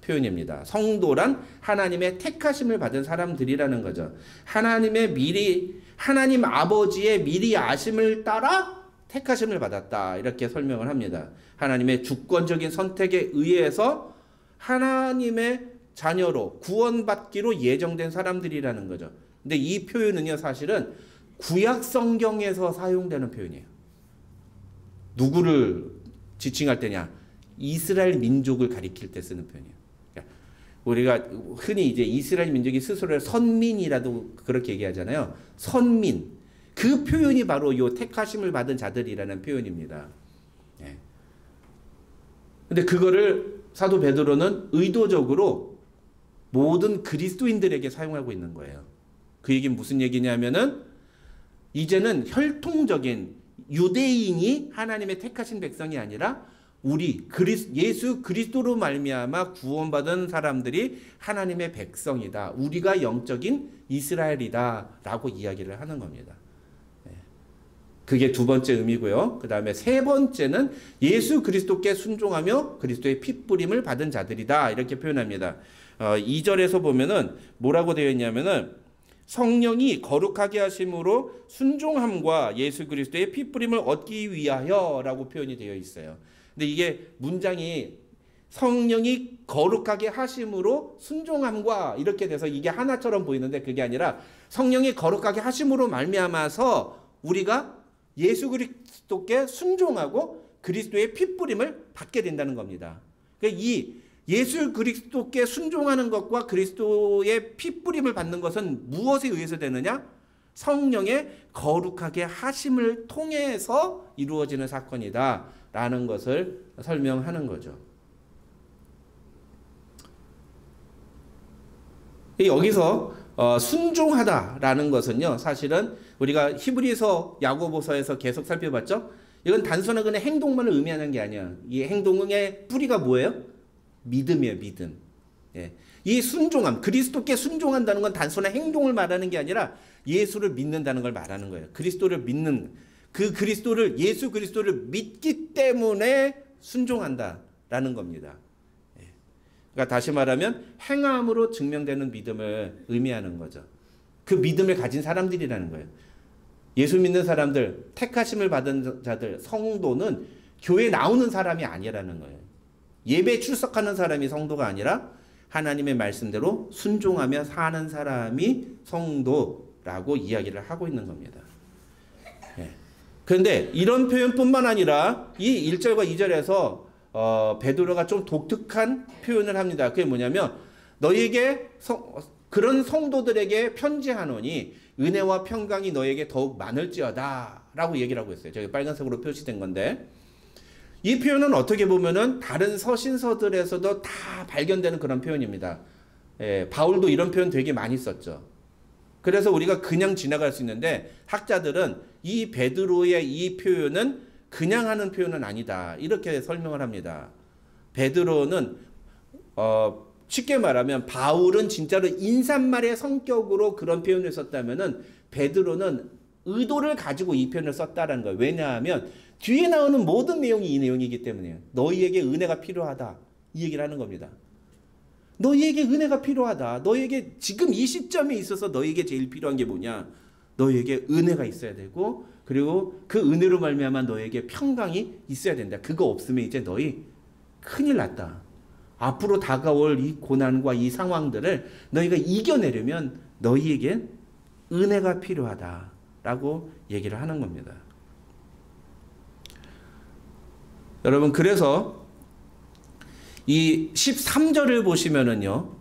표현입니다. 성도란 하나님의 택하심을 받은 사람들이라는 거죠. 하나님 아버지의 미리 아심을 따라 택하심을 받았다. 이렇게 설명을 합니다. 하나님의 주권적인 선택에 의해서 하나님의 자녀로 구원받기로 예정된 사람들이라는 거죠. 근데 이 표현은요, 사실은 구약 성경에서 사용되는 표현이에요. 누구를 지칭할 때냐? 이스라엘 민족을 가리킬 때 쓰는 표현이에요. 우리가 흔히 이제 이스라엘 민족이 스스로를 선민이라도 그렇게 얘기하잖아요. 선민. 그 표현이 바로 요 택하심을 받은 자들이라는 표현입니다. 예. 근데 그거를 사도 베드로는 의도적으로 모든 그리스도인들에게 사용하고 있는 거예요. 그 얘기는 무슨 얘기냐면은 이제는 혈통적인 유대인이 하나님의 택하신 백성이 아니라 예수 그리스도로 말미암아 구원받은 사람들이 하나님의 백성이다. 우리가 영적인 이스라엘이다라고 이야기를 하는 겁니다. 그게 두 번째 의미고요. 그 다음에 세 번째는 예수 그리스도께 순종하며 그리스도의 핏부림을 받은 자들이다. 이렇게 표현합니다. 2절에서 보면은 뭐라고 되어 있냐면은 성령이 거룩하게 하심으로 순종함과 예수 그리스도의 핏부림을 얻기 위하여라고 표현이 되어 있어요. 근데 이게 문장이 성령이 거룩하게 하심으로 순종함과 이렇게 돼서 이게 하나처럼 보이는데 그게 아니라 성령이 거룩하게 하심으로 말미암아서 우리가 예수 그리스도께 순종하고 그리스도의 핏부림을 받게 된다는 겁니다. 그러니까 이 예수 그리스도께 순종하는 것과 그리스도의 핏부림을 받는 것은 무엇에 의해서 되느냐? 성령의 거룩하게 하심을 통해서 이루어지는 사건이다 라는 것을 설명하는 거죠. 여기서 순종하다라는 것은요, 사실은 우리가 히브리서 야고보서에서 계속 살펴봤죠. 이건 단순한 그냥 행동만을 의미하는 게 아니야. 이 행동의 뿌리가 뭐예요? 믿음이에요, 믿음. 예. 이 순종함, 그리스도께 순종한다는 건 단순한 행동을 말하는 게 아니라 예수를 믿는다는 걸 말하는 거예요. 그리스도를 믿는, 예수 그리스도를 믿기 때문에 순종한다라는 겁니다. 예. 그러니까 다시 말하면 행함으로 증명되는 믿음을 의미하는 거죠. 그 믿음을 가진 사람들이라는 거예요. 예수 믿는 사람들, 택하심을 받은 자들, 성도는 교회 나오는 사람이 아니라는 거예요. 예배 출석하는 사람이 성도가 아니라 하나님의 말씀대로 순종하며 사는 사람이 성도라고 이야기를 하고 있는 겁니다. 예. 그런데 이런 표현뿐만 아니라 이 1절과 2절에서 베드로가 좀 독특한 표현을 합니다. 그게 뭐냐면 너희에게 그런 성도들에게 편지하노니 은혜와 평강이 너에게 더욱 많을지어다 라고 얘기를 하고 있어요. 저기 빨간색으로 표시된 건데 이 표현은 어떻게 보면은 다른 서신서들에서도 다 발견되는 그런 표현입니다. 예, 바울도 이런 표현 되게 많이 썼죠. 그래서 우리가 그냥 지나갈 수 있는데 학자들은 이 베드로의 이 표현은 그냥 하는 표현은 아니다. 이렇게 설명을 합니다. 베드로는 쉽게 말하면 바울은 진짜로 인사말의 성격으로 그런 표현을 썼다면은 베드로는 의도를 가지고 이 표현을 썼다라는 거예요. 왜냐하면 뒤에 나오는 모든 내용이 이 내용이기 때문이에요. 너희에게 은혜가 필요하다. 이 얘기를 하는 겁니다. 너희에게 은혜가 필요하다. 너희에게 지금 이 시점에 있어서 너희에게 제일 필요한 게 뭐냐? 너희에게 은혜가 있어야 되고 그리고 그 은혜로 말미암아 너희에게 평강이 있어야 된다. 그거 없으면 이제 너희 큰일 났다. 앞으로 다가올 이 고난과 이 상황들을 너희가 이겨내려면 너희에게 은혜가 필요하다라고 얘기를 하는 겁니다. 여러분 그래서 이 13절을 보시면은요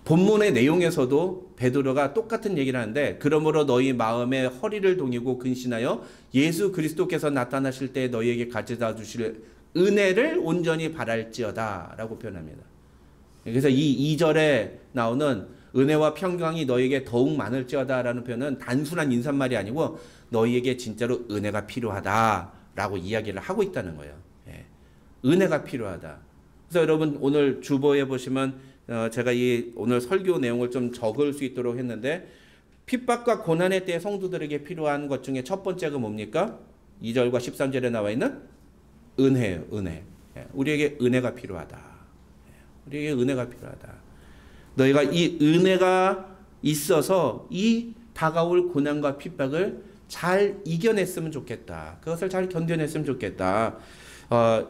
본문의 내용에서도 베드로가 똑같은 얘기를 하는데 그러므로 너희 마음에 허리를 동이고 근신하여 예수 그리스도께서 나타나실 때 너희에게 가져다 주실 은혜를 온전히 바랄지어다 라고 표현합니다. 그래서 이 2절에 나오는 은혜와 평강이 너희에게 더욱 많을지어다 라는 표현은 단순한 인사말이 아니고 너희에게 진짜로 은혜가 필요하다 라고 이야기를 하고 있다는 거예요. 예. 은혜가 필요하다. 그래서 여러분 오늘 주보에 보시면 제가 이 오늘 설교 내용을 좀 적을 수 있도록 했는데 핍박과 고난의 때에 성도들에게 필요한 것 중에 첫 번째가 뭡니까? 2절과 13절에 나와 있는 은혜예요. 은혜. 예. 우리에게 은혜가 필요하다. 예. 우리에게 은혜가 필요하다. 너희가 이 은혜가 있어서 이 다가올 고난과 핍박을 잘 이겨냈으면 좋겠다. 그것을 잘 견뎌냈으면 좋겠다.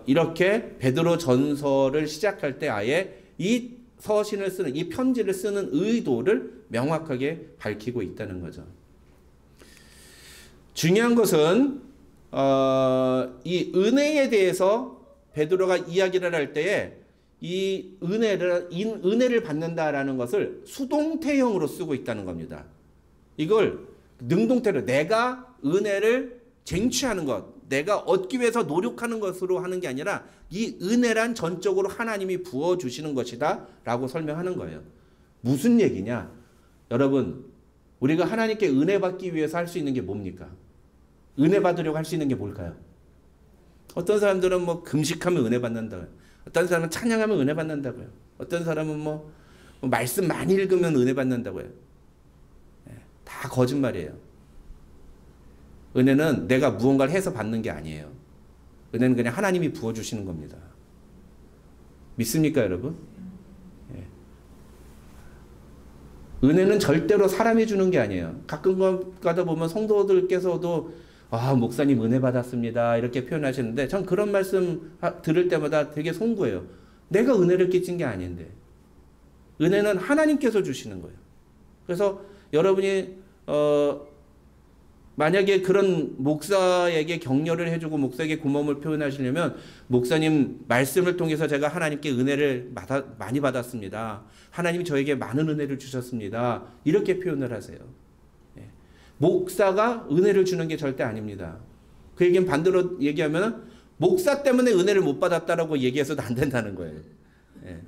이렇게 베드로 전서를 시작할 때 아예 이 서신을 쓰는 이 편지를 쓰는 의도를 명확하게 밝히고 있다는 거죠. 중요한 것은 이 은혜에 대해서 베드로가 이야기를 할 때에 이 은혜를 받는다라는 것을 수동태형으로 쓰고 있다는 겁니다. 이걸 능동태로 내가 은혜를 쟁취하는 것, 내가 얻기 위해서 노력하는 것으로 하는 게 아니라 이 은혜란 전적으로 하나님이 부어주시는 것이다 라고 설명하는 거예요. 무슨 얘기냐? 여러분 우리가 하나님께 은혜 받기 위해서 할 수 있는 게 뭡니까? 은혜 받으려고 할 수 있는 게 뭘까요? 어떤 사람들은 뭐 금식하면 은혜 받는다고요. 어떤 사람은 찬양하면 은혜 받는다고요. 어떤 사람은 뭐 말씀 많이 읽으면 은혜 받는다고요. 다 거짓말이에요. 은혜는 내가 무언가를 해서 받는 게 아니에요. 은혜는 그냥 하나님이 부어주시는 겁니다. 믿습니까 여러분? 예. 은혜는 절대로 사람이 주는 게 아니에요. 가끔 가다 보면 성도들께서도 목사님 은혜 받았습니다 이렇게 표현하시는데 전 그런 말씀 들을 때마다 되게 송구해요. 내가 은혜를 끼친 게 아닌데 은혜는 하나님께서 주시는 거예요. 그래서 여러분이 만약에 그런 목사에게 격려를 해주고 목사에게 고마움을 표현하시려면 목사님 말씀을 통해서 제가 하나님께 은혜를 많이 받았습니다. 하나님이 저에게 많은 은혜를 주셨습니다. 이렇게 표현을 하세요. 예. 목사가 은혜를 주는 게 절대 아닙니다. 그 얘기는 반대로 얘기하면 목사 때문에 은혜를 못 받았다라고 얘기해서도 안 된다는 거예요. 예.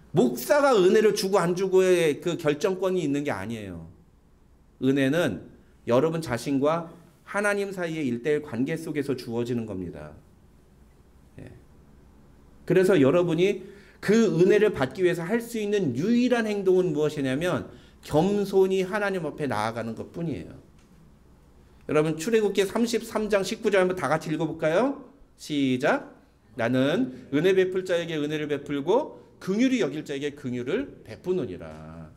목사가 은혜를 주고 안 주고의 그 결정권이 있는 게 아니에요. 은혜는 여러분 자신과 하나님 사이의 1:1 관계 속에서 주어지는 겁니다. 예. 그래서 여러분이 그 은혜를 받기 위해서 할 수 있는 유일한 행동은 무엇이냐면 겸손히 하나님 앞에 나아가는 것 뿐이에요. 여러분 출애굽기 33장 19절 한번 다 같이 읽어볼까요? 시작. 나는 은혜 베풀 자에게 은혜를 베풀고 긍휼히 여길 자에게 긍휼을 베푸노니라.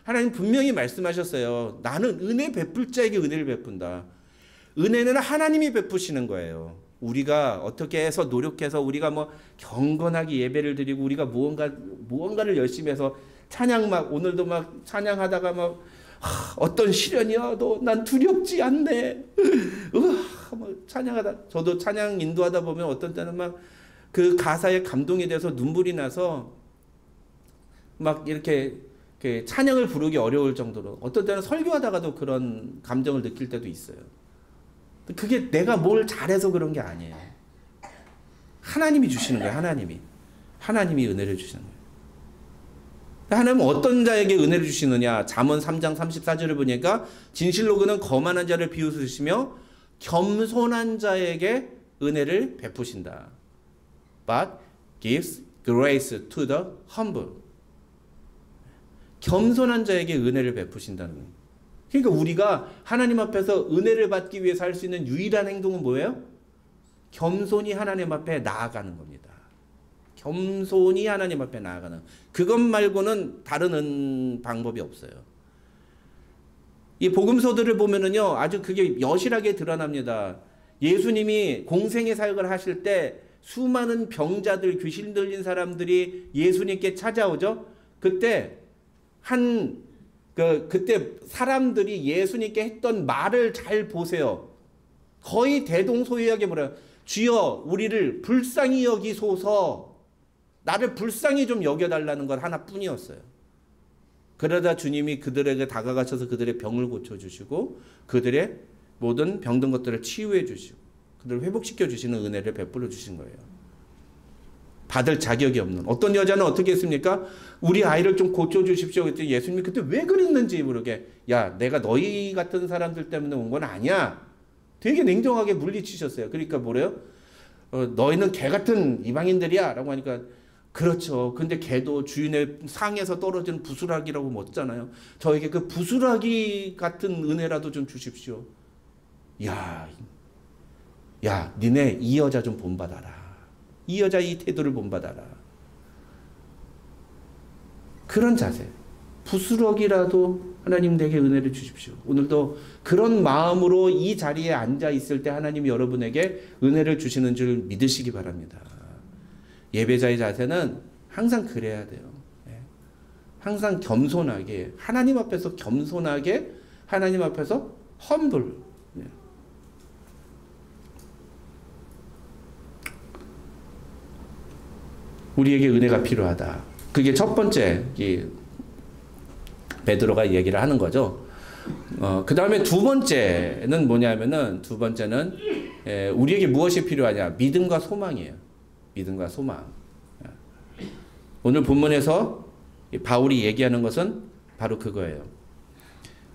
하나님 분명히 말씀하셨어요. 나는 은혜 베풀 자에게 은혜를 베푼다. 은혜는 하나님이 베푸시는 거예요. 우리가 어떻게 해서 노력해서 우리가 뭐 경건하게 예배를 드리고 우리가 무언가를 열심히 해서 찬양 막 오늘도 막 찬양하다가 막 어떤 시련이야 너 난 두렵지 않네. 뭐 찬양하다 저도 찬양 인도하다 보면 어떤 때는 막 그 가사에 감동이 돼서 눈물이 나서 막 이렇게 찬양을 부르기 어려울 정도로 어떤 때는 설교하다가도 그런 감정을 느낄 때도 있어요. 그게 내가 뭘 잘해서 그런 게 아니에요. 하나님이 주시는 거예요. 하나님이 은혜를 주시는 거예요. 하나님은 어떤 자에게 은혜를 주시느냐. 잠언 3장 34절을 보니까 진실로 그는 거만한 자를 비웃으시며 겸손한 자에게 은혜를 베푸신다. But gives grace to the humble. 겸손한 자에게 은혜를 베푸신다는 거예요. 그러니까 우리가 하나님 앞에서 은혜를 받기 위해서 할 수 있는 유일한 행동은 뭐예요? 겸손히 하나님 앞에 나아가는 겁니다. 겸손히 하나님 앞에 나아가는. 그것 말고는 다른 방법이 없어요. 이 복음서들을 보면은요, 아주 그게 여실하게 드러납니다. 예수님이 공생의 사역을 하실 때 수많은 병자들, 귀신 들린 사람들이 예수님께 찾아오죠. 그때 그때 사람들이 예수님께 했던 말을 잘 보세요. 거의 대동소이하게 뭐래요? 주여 우리를 불쌍히 여기소서. 나를 불쌍히 좀 여겨달라는 것 하나뿐이었어요. 그러다 주님이 그들에게 다가가셔서 그들의 병을 고쳐주시고 그들의 모든 병든 것들을 치유해 주시고 그들을 회복시켜 주시는 은혜를 베풀어 주신 거예요. 받을 자격이 없는. 어떤 여자는 어떻게 했습니까? 우리 아이를 좀 고쳐주십시오. 그랬더니 예수님이 그때 왜 그랬는지 모르게 야 내가 너희 같은 사람들 때문에 온 건 아니야. 되게 냉정하게 물리치셨어요. 그러니까 뭐래요? 너희는 개 같은 이방인들이야 라고 하니까 그렇죠. 근데 개도 주인의 상에서 떨어진 부스라기라고 먹잖아요. 저에게 그 부스라기 같은 은혜라도 좀 주십시오. 야 니네 이 여자 좀 본받아라. 이 여자 이 태도를 본받아라. 그런 자세. 부스러기라도 하나님 내게 은혜를 주십시오. 오늘도 그런 마음으로 이 자리에 앉아 있을 때 하나님이 여러분에게 은혜를 주시는 줄 믿으시기 바랍니다. 예배자의 자세는 항상 그래야 돼요. 항상 겸손하게 하나님 앞에서 겸손하게 하나님 앞에서 험블. 우리에게 은혜가 필요하다. 그게 첫 번째 베드로가 얘기를 하는 거죠. 그 다음에 두 번째는 뭐냐면은 우리에게 무엇이 필요하냐? 믿음과 소망이에요. 믿음과 소망. 오늘 본문에서 바울이 얘기하는 것은 바로 그거예요.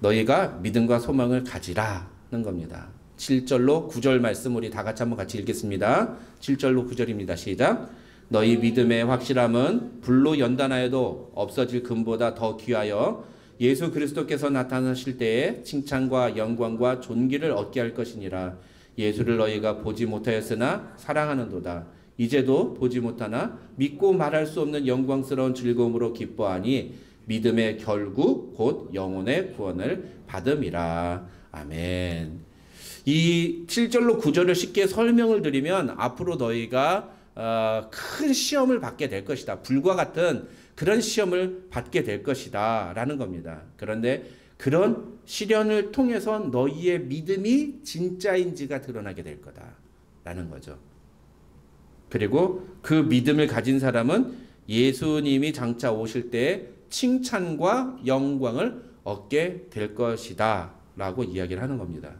너희가 믿음과 소망을 가지라는 겁니다. 7절로 9절 말씀 우리 다 같이 한번 같이 읽겠습니다. 7절로 9절입니다. 시작. 너희 믿음의 확실함은 불로 연단하여도 없어질 금보다 더 귀하여 예수 그리스도께서 나타나실 때에 칭찬과 영광과 존귀를 얻게 할 것이니라. 예수를 너희가 보지 못하였으나 사랑하는도다. 이제도 보지 못하나 믿고 말할 수 없는 영광스러운 즐거움으로 기뻐하니 믿음의 결국 곧 영혼의 구원을 받음이라. 아멘. 이 7절로 9절을 쉽게 설명을 드리면 앞으로 너희가 큰 시험을 받게 될 것이다. 불과 같은 그런 시험을 받게 될 것이다 라는 겁니다. 그런데 그런 시련을 통해서 너희의 믿음이 진짜인지가 드러나게 될 거다 라는 거죠. 그리고 그 믿음을 가진 사람은 예수님이 장차 오실 때 칭찬과 영광을 얻게 될 것이다 라고 이야기를 하는 겁니다.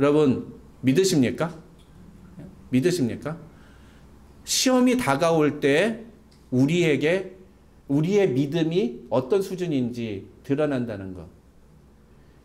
여러분 믿으십니까? 믿으십니까? 시험이 다가올 때 우리의 믿음이 어떤 수준인지 드러난다는 것.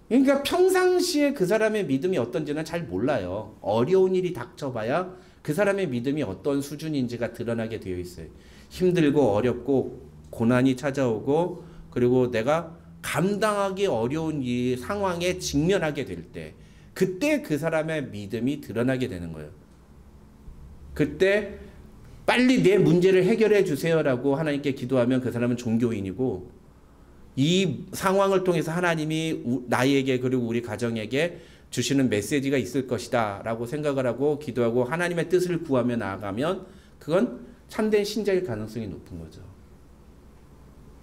그러니까 평상시에 그 사람의 믿음이 어떤지는 잘 몰라요. 어려운 일이 닥쳐봐야 그 사람의 믿음이 어떤 수준인지가 드러나게 되어 있어요. 힘들고 어렵고 고난이 찾아오고 그리고 내가 감당하기 어려운 이 상황에 직면하게 될 때 그때 그 사람의 믿음이 드러나게 되는 거예요. 그때 빨리 내 문제를 해결해 주세요라고 하나님께 기도하면 그 사람은 종교인이고, 이 상황을 통해서 하나님이 나에게 그리고 우리 가정에게 주시는 메시지가 있을 것이다 라고 생각을 하고 기도하고 하나님의 뜻을 구하며 나아가면 그건 참된 신자일 가능성이 높은 거죠.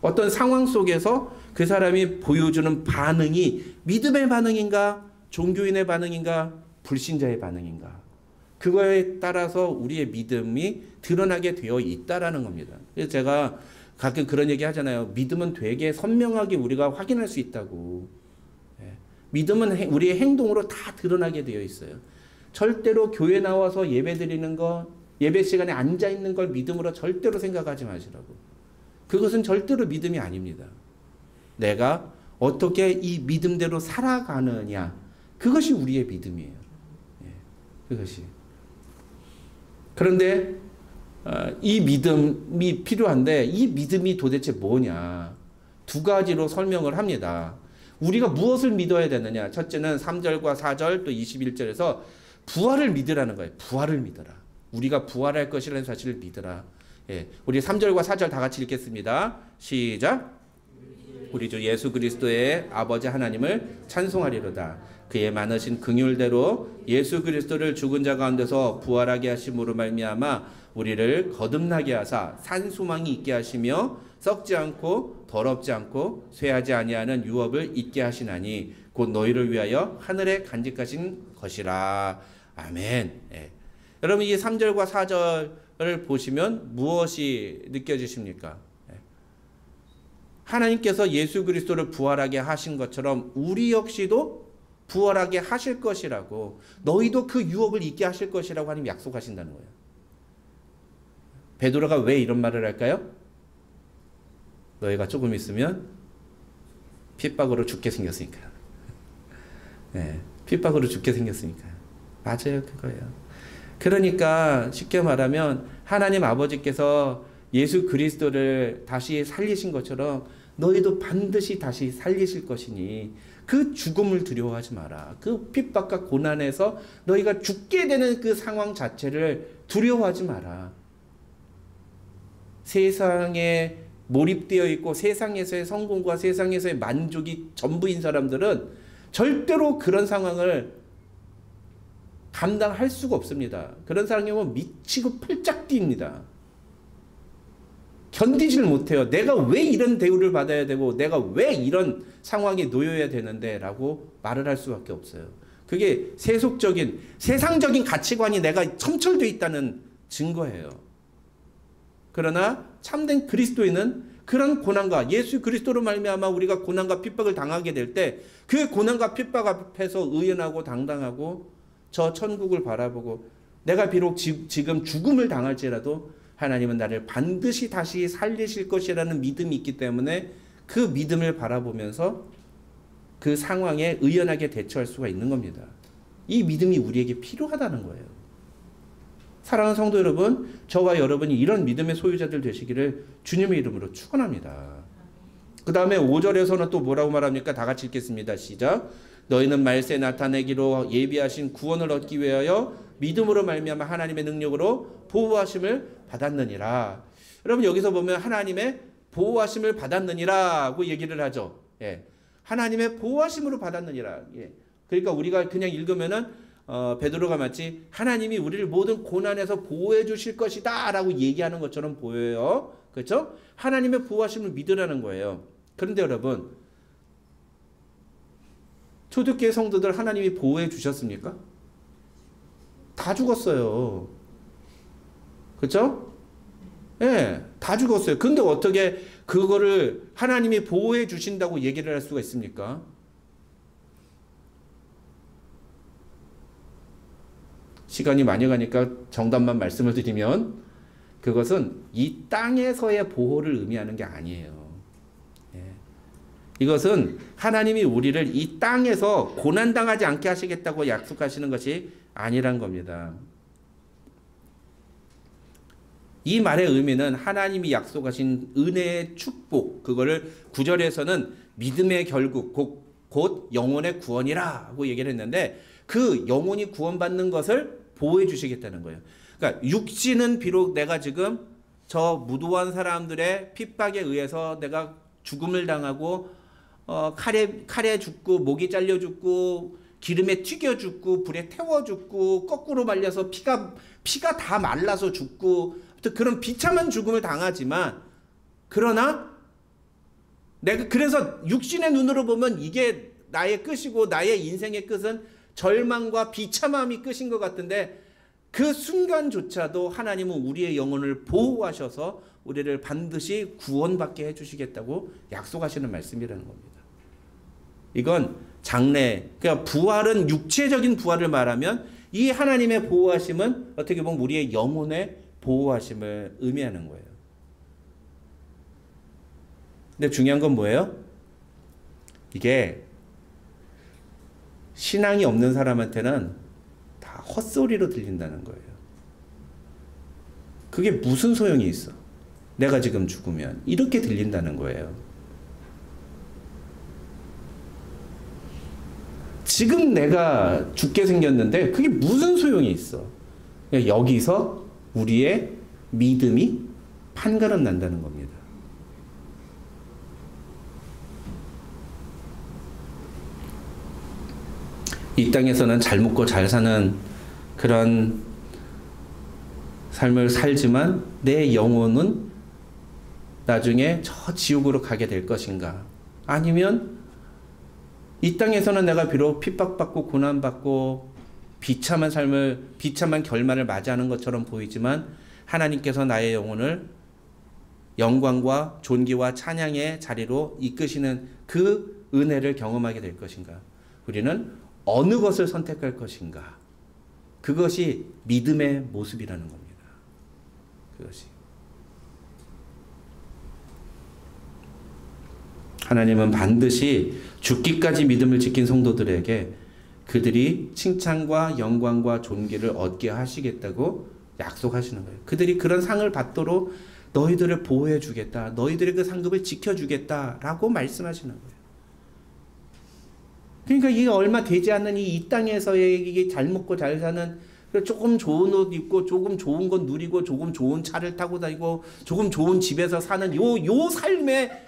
어떤 상황 속에서 그 사람이 보여주는 반응이 믿음의 반응인가, 종교인의 반응인가, 불신자의 반응인가, 그거에 따라서 우리의 믿음이 드러나게 되어 있다라는 겁니다. 그래서 제가 가끔 그런 얘기 하잖아요. 믿음은 되게 선명하게 우리가 확인할 수 있다고. 믿음은 우리의 행동으로 다 드러나게 되어 있어요. 절대로 교회 나와서 예배 드리는 거, 예배 시간에 앉아 있는 걸 믿음으로 절대로 생각하지 마시라고. 그것은 절대로 믿음이 아닙니다. 내가 어떻게 이 믿음대로 살아가느냐, 그것이 우리의 믿음이에요. 그것이. 그런데 이 믿음이 필요한데 이 믿음이 도대체 뭐냐? 두 가지로 설명을 합니다. 우리가 무엇을 믿어야 되느냐? 첫째는 3절과 4절 또 21절에서 부활을 믿으라는 거예요. 부활을 믿어라. 우리가 부활할 것이라는 사실을 믿어라. 예, 우리 3절과 4절 다 같이 읽겠습니다. 시작. 우리 주 예수 그리스도의 아버지 하나님을 찬송하리로다. 그의 많으신 긍휼대로 예수 그리스도를 죽은 자 가운데서 부활하게 하심으로 말미암아 우리를 거듭나게 하사 산 소망이 있게 하시며 썩지 않고 더럽지 않고 쇠하지 아니하는 유업을 있게 하시나니 곧 너희를 위하여 하늘에 간직하신 것이라. 아멘. 예. 여러분 이 3절과 4절을 보시면 무엇이 느껴지십니까? 하나님께서 예수 그리스도를 부활하게 하신 것처럼 우리 역시도 부활하게 하실 것이라고, 너희도 그 유업을 잊게 하실 것이라고 하나님 약속하신다는 거예요. 베드로가 왜 이런 말을 할까요? 너희가 조금 있으면 핍박으로 죽게 생겼으니까. 네, 핍박으로 죽게 생겼으니까. 맞아요, 그거예요. 그러니까 쉽게 말하면 하나님 아버지께서 예수 그리스도를 다시 살리신 것처럼 너희도 반드시 다시 살리실 것이니 그 죽음을 두려워하지 마라. 그 핍박과 고난에서 너희가 죽게 되는 그 상황 자체를 두려워하지 마라. 세상에 몰입되어 있고 세상에서의 성공과 세상에서의 만족이 전부인 사람들은 절대로 그런 상황을 감당할 수가 없습니다. 그런 사람이 보면 미치고 팔짝 뜁니다. 견디질 못해요. 내가 왜 이런 대우를 받아야 되고 내가 왜 이런 상황에 놓여야 되는데 라고 말을 할 수밖에 없어요. 그게 세속적인 세상적인 가치관이 내가 점철되어 있다는 증거예요. 그러나 참된 그리스도인은 그런 고난과 예수 그리스도로 말미암아 우리가 고난과 핍박을 당하게 될 때 그 고난과 핍박 앞에서 의연하고 당당하고 저 천국을 바라보고 내가 비록 지금 죽음을 당할지라도 하나님은 나를 반드시 다시 살리실 것이라는 믿음이 있기 때문에 그 믿음을 바라보면서 그 상황에 의연하게 대처할 수가 있는 겁니다. 이 믿음이 우리에게 필요하다는 거예요. 사랑하는 성도 여러분, 저와 여러분이 이런 믿음의 소유자들 되시기를 주님의 이름으로 축원합니다. 그 다음에 5절에서는 또 뭐라고 말합니까? 다 같이 읽겠습니다. 시작. 너희는 말세 나타내기로 예비하신 구원을 얻기 위하여 믿음으로 말미암아 하나님의 능력으로 보호하심을 받았느니라. 여러분 여기서 보면 하나님의 보호하심을 받았느니라고 얘기를 하죠. 예. 하나님의 보호하심으로 받았느니라. 예. 그러니까 우리가 그냥 읽으면은 베드로가 마치 하나님이 우리를 모든 고난에서 보호해 주실 것이다 라고 얘기하는 것처럼 보여요. 그렇죠? 하나님의 보호하심을 믿으라는 거예요. 그런데 여러분, 초대교회 성도들 하나님이 보호해 주셨습니까? 다 죽었어요. 그렇죠? 예, 다 죽었어요. 근데 어떻게 그거를 하나님이 보호해 주신다고 얘기를 할 수가 있습니까? 시간이 많이 가니까 정답만 말씀을 드리면 그것은 이 땅에서의 보호를 의미하는 게 아니에요. 예. 이것은 하나님이 우리를 이 땅에서 고난당하지 않게 하시겠다고 약속하시는 것이 아니란 겁니다. 이 말의 의미는 하나님이 약속하신 은혜의 축복, 그거를 9절에서는 믿음의 결국 곧 영혼의 구원이라고 얘기를 했는데 그 영혼이 구원받는 것을 보호해 주시겠다는 거예요. 그러니까 육신은 비록 내가 지금 저 무도한 사람들의 핍박에 의해서 내가 죽음을 당하고 칼에 죽고 목이 잘려 죽고 기름에 튀겨 죽고 불에 태워 죽고 거꾸로 말려서 피가 다 말라서 죽고 그런 비참한 죽음을 당하지만 그러나 내가 그래서 육신의 눈으로 보면 이게 나의 끝이고 나의 인생의 끝은 절망과 비참함이 끝인 것 같은데 그 순간조차도 하나님은 우리의 영혼을 보호하셔서 우리를 반드시 구원받게 해주시겠다고 약속하시는 말씀이라는 겁니다. 이건 장래, 그러니까 부활은 육체적인 부활을 말하면 이 하나님의 보호하심은 어떻게 보면 우리의 영혼의 보호하심을 의미하는 거예요. 근데 중요한 건 뭐예요? 이게 신앙이 없는 사람한테는 다 헛소리로 들린다는 거예요. 그게 무슨 소용이 있어? 내가 지금 죽으면 이렇게 들린다는 거예요. 지금 내가 죽게 생겼는데 그게 무슨 소용이 있어? 여기서 우리의 믿음이 판가름 난다는 겁니다. 이 땅에서는 잘 먹고 잘 사는 그런 삶을 살지만 내 영혼은 나중에 저 지옥으로 가게 될 것인가? 아니면 이 땅에서는 내가 비록 핍박받고 고난받고 비참한 결말을 맞이하는 것처럼 보이지만 하나님께서 나의 영혼을 영광과 존귀와 찬양의 자리로 이끄시는 그 은혜를 경험하게 될 것인가? 우리는 어느 것을 선택할 것인가? 그것이 믿음의 모습이라는 겁니다. 그것이. 하나님은 반드시 죽기까지 믿음을 지킨 성도들에게 그들이 칭찬과 영광과 존귀를 얻게 하시겠다고 약속하시는 거예요. 그들이 그런 상을 받도록 너희들을 보호해 주겠다. 너희들의 그 상급을 지켜주겠다라고 말씀하시는 거예요. 그러니까 이게 얼마 되지 않는 이 땅에서의 이게 잘 먹고 잘 사는 조금 좋은 옷 입고 조금 좋은 건 누리고 조금 좋은 차를 타고 다니고 조금 좋은 집에서 사는 요 삶에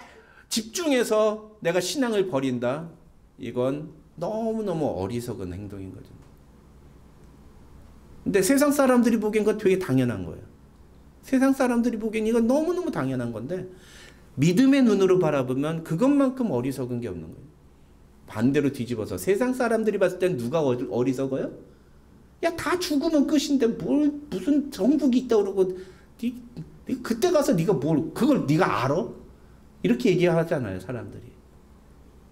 집중해서 내가 신앙을 버린다. 이건 너무너무 어리석은 행동인 거죠. 근데 세상 사람들이 보기엔 그건 되게 당연한 거예요. 세상 사람들이 보기엔 이건 너무너무 당연한 건데 믿음의 눈으로 바라보면 그것만큼 어리석은 게 없는 거예요. 반대로 뒤집어서 세상 사람들이 봤을 땐 누가 어리석어요? 야, 다 죽으면 끝인데 뭘 무슨 정복이 있다고 그러고 그때 가서 네가 그걸 네가 알아? 이렇게 얘기하잖아요, 사람들이.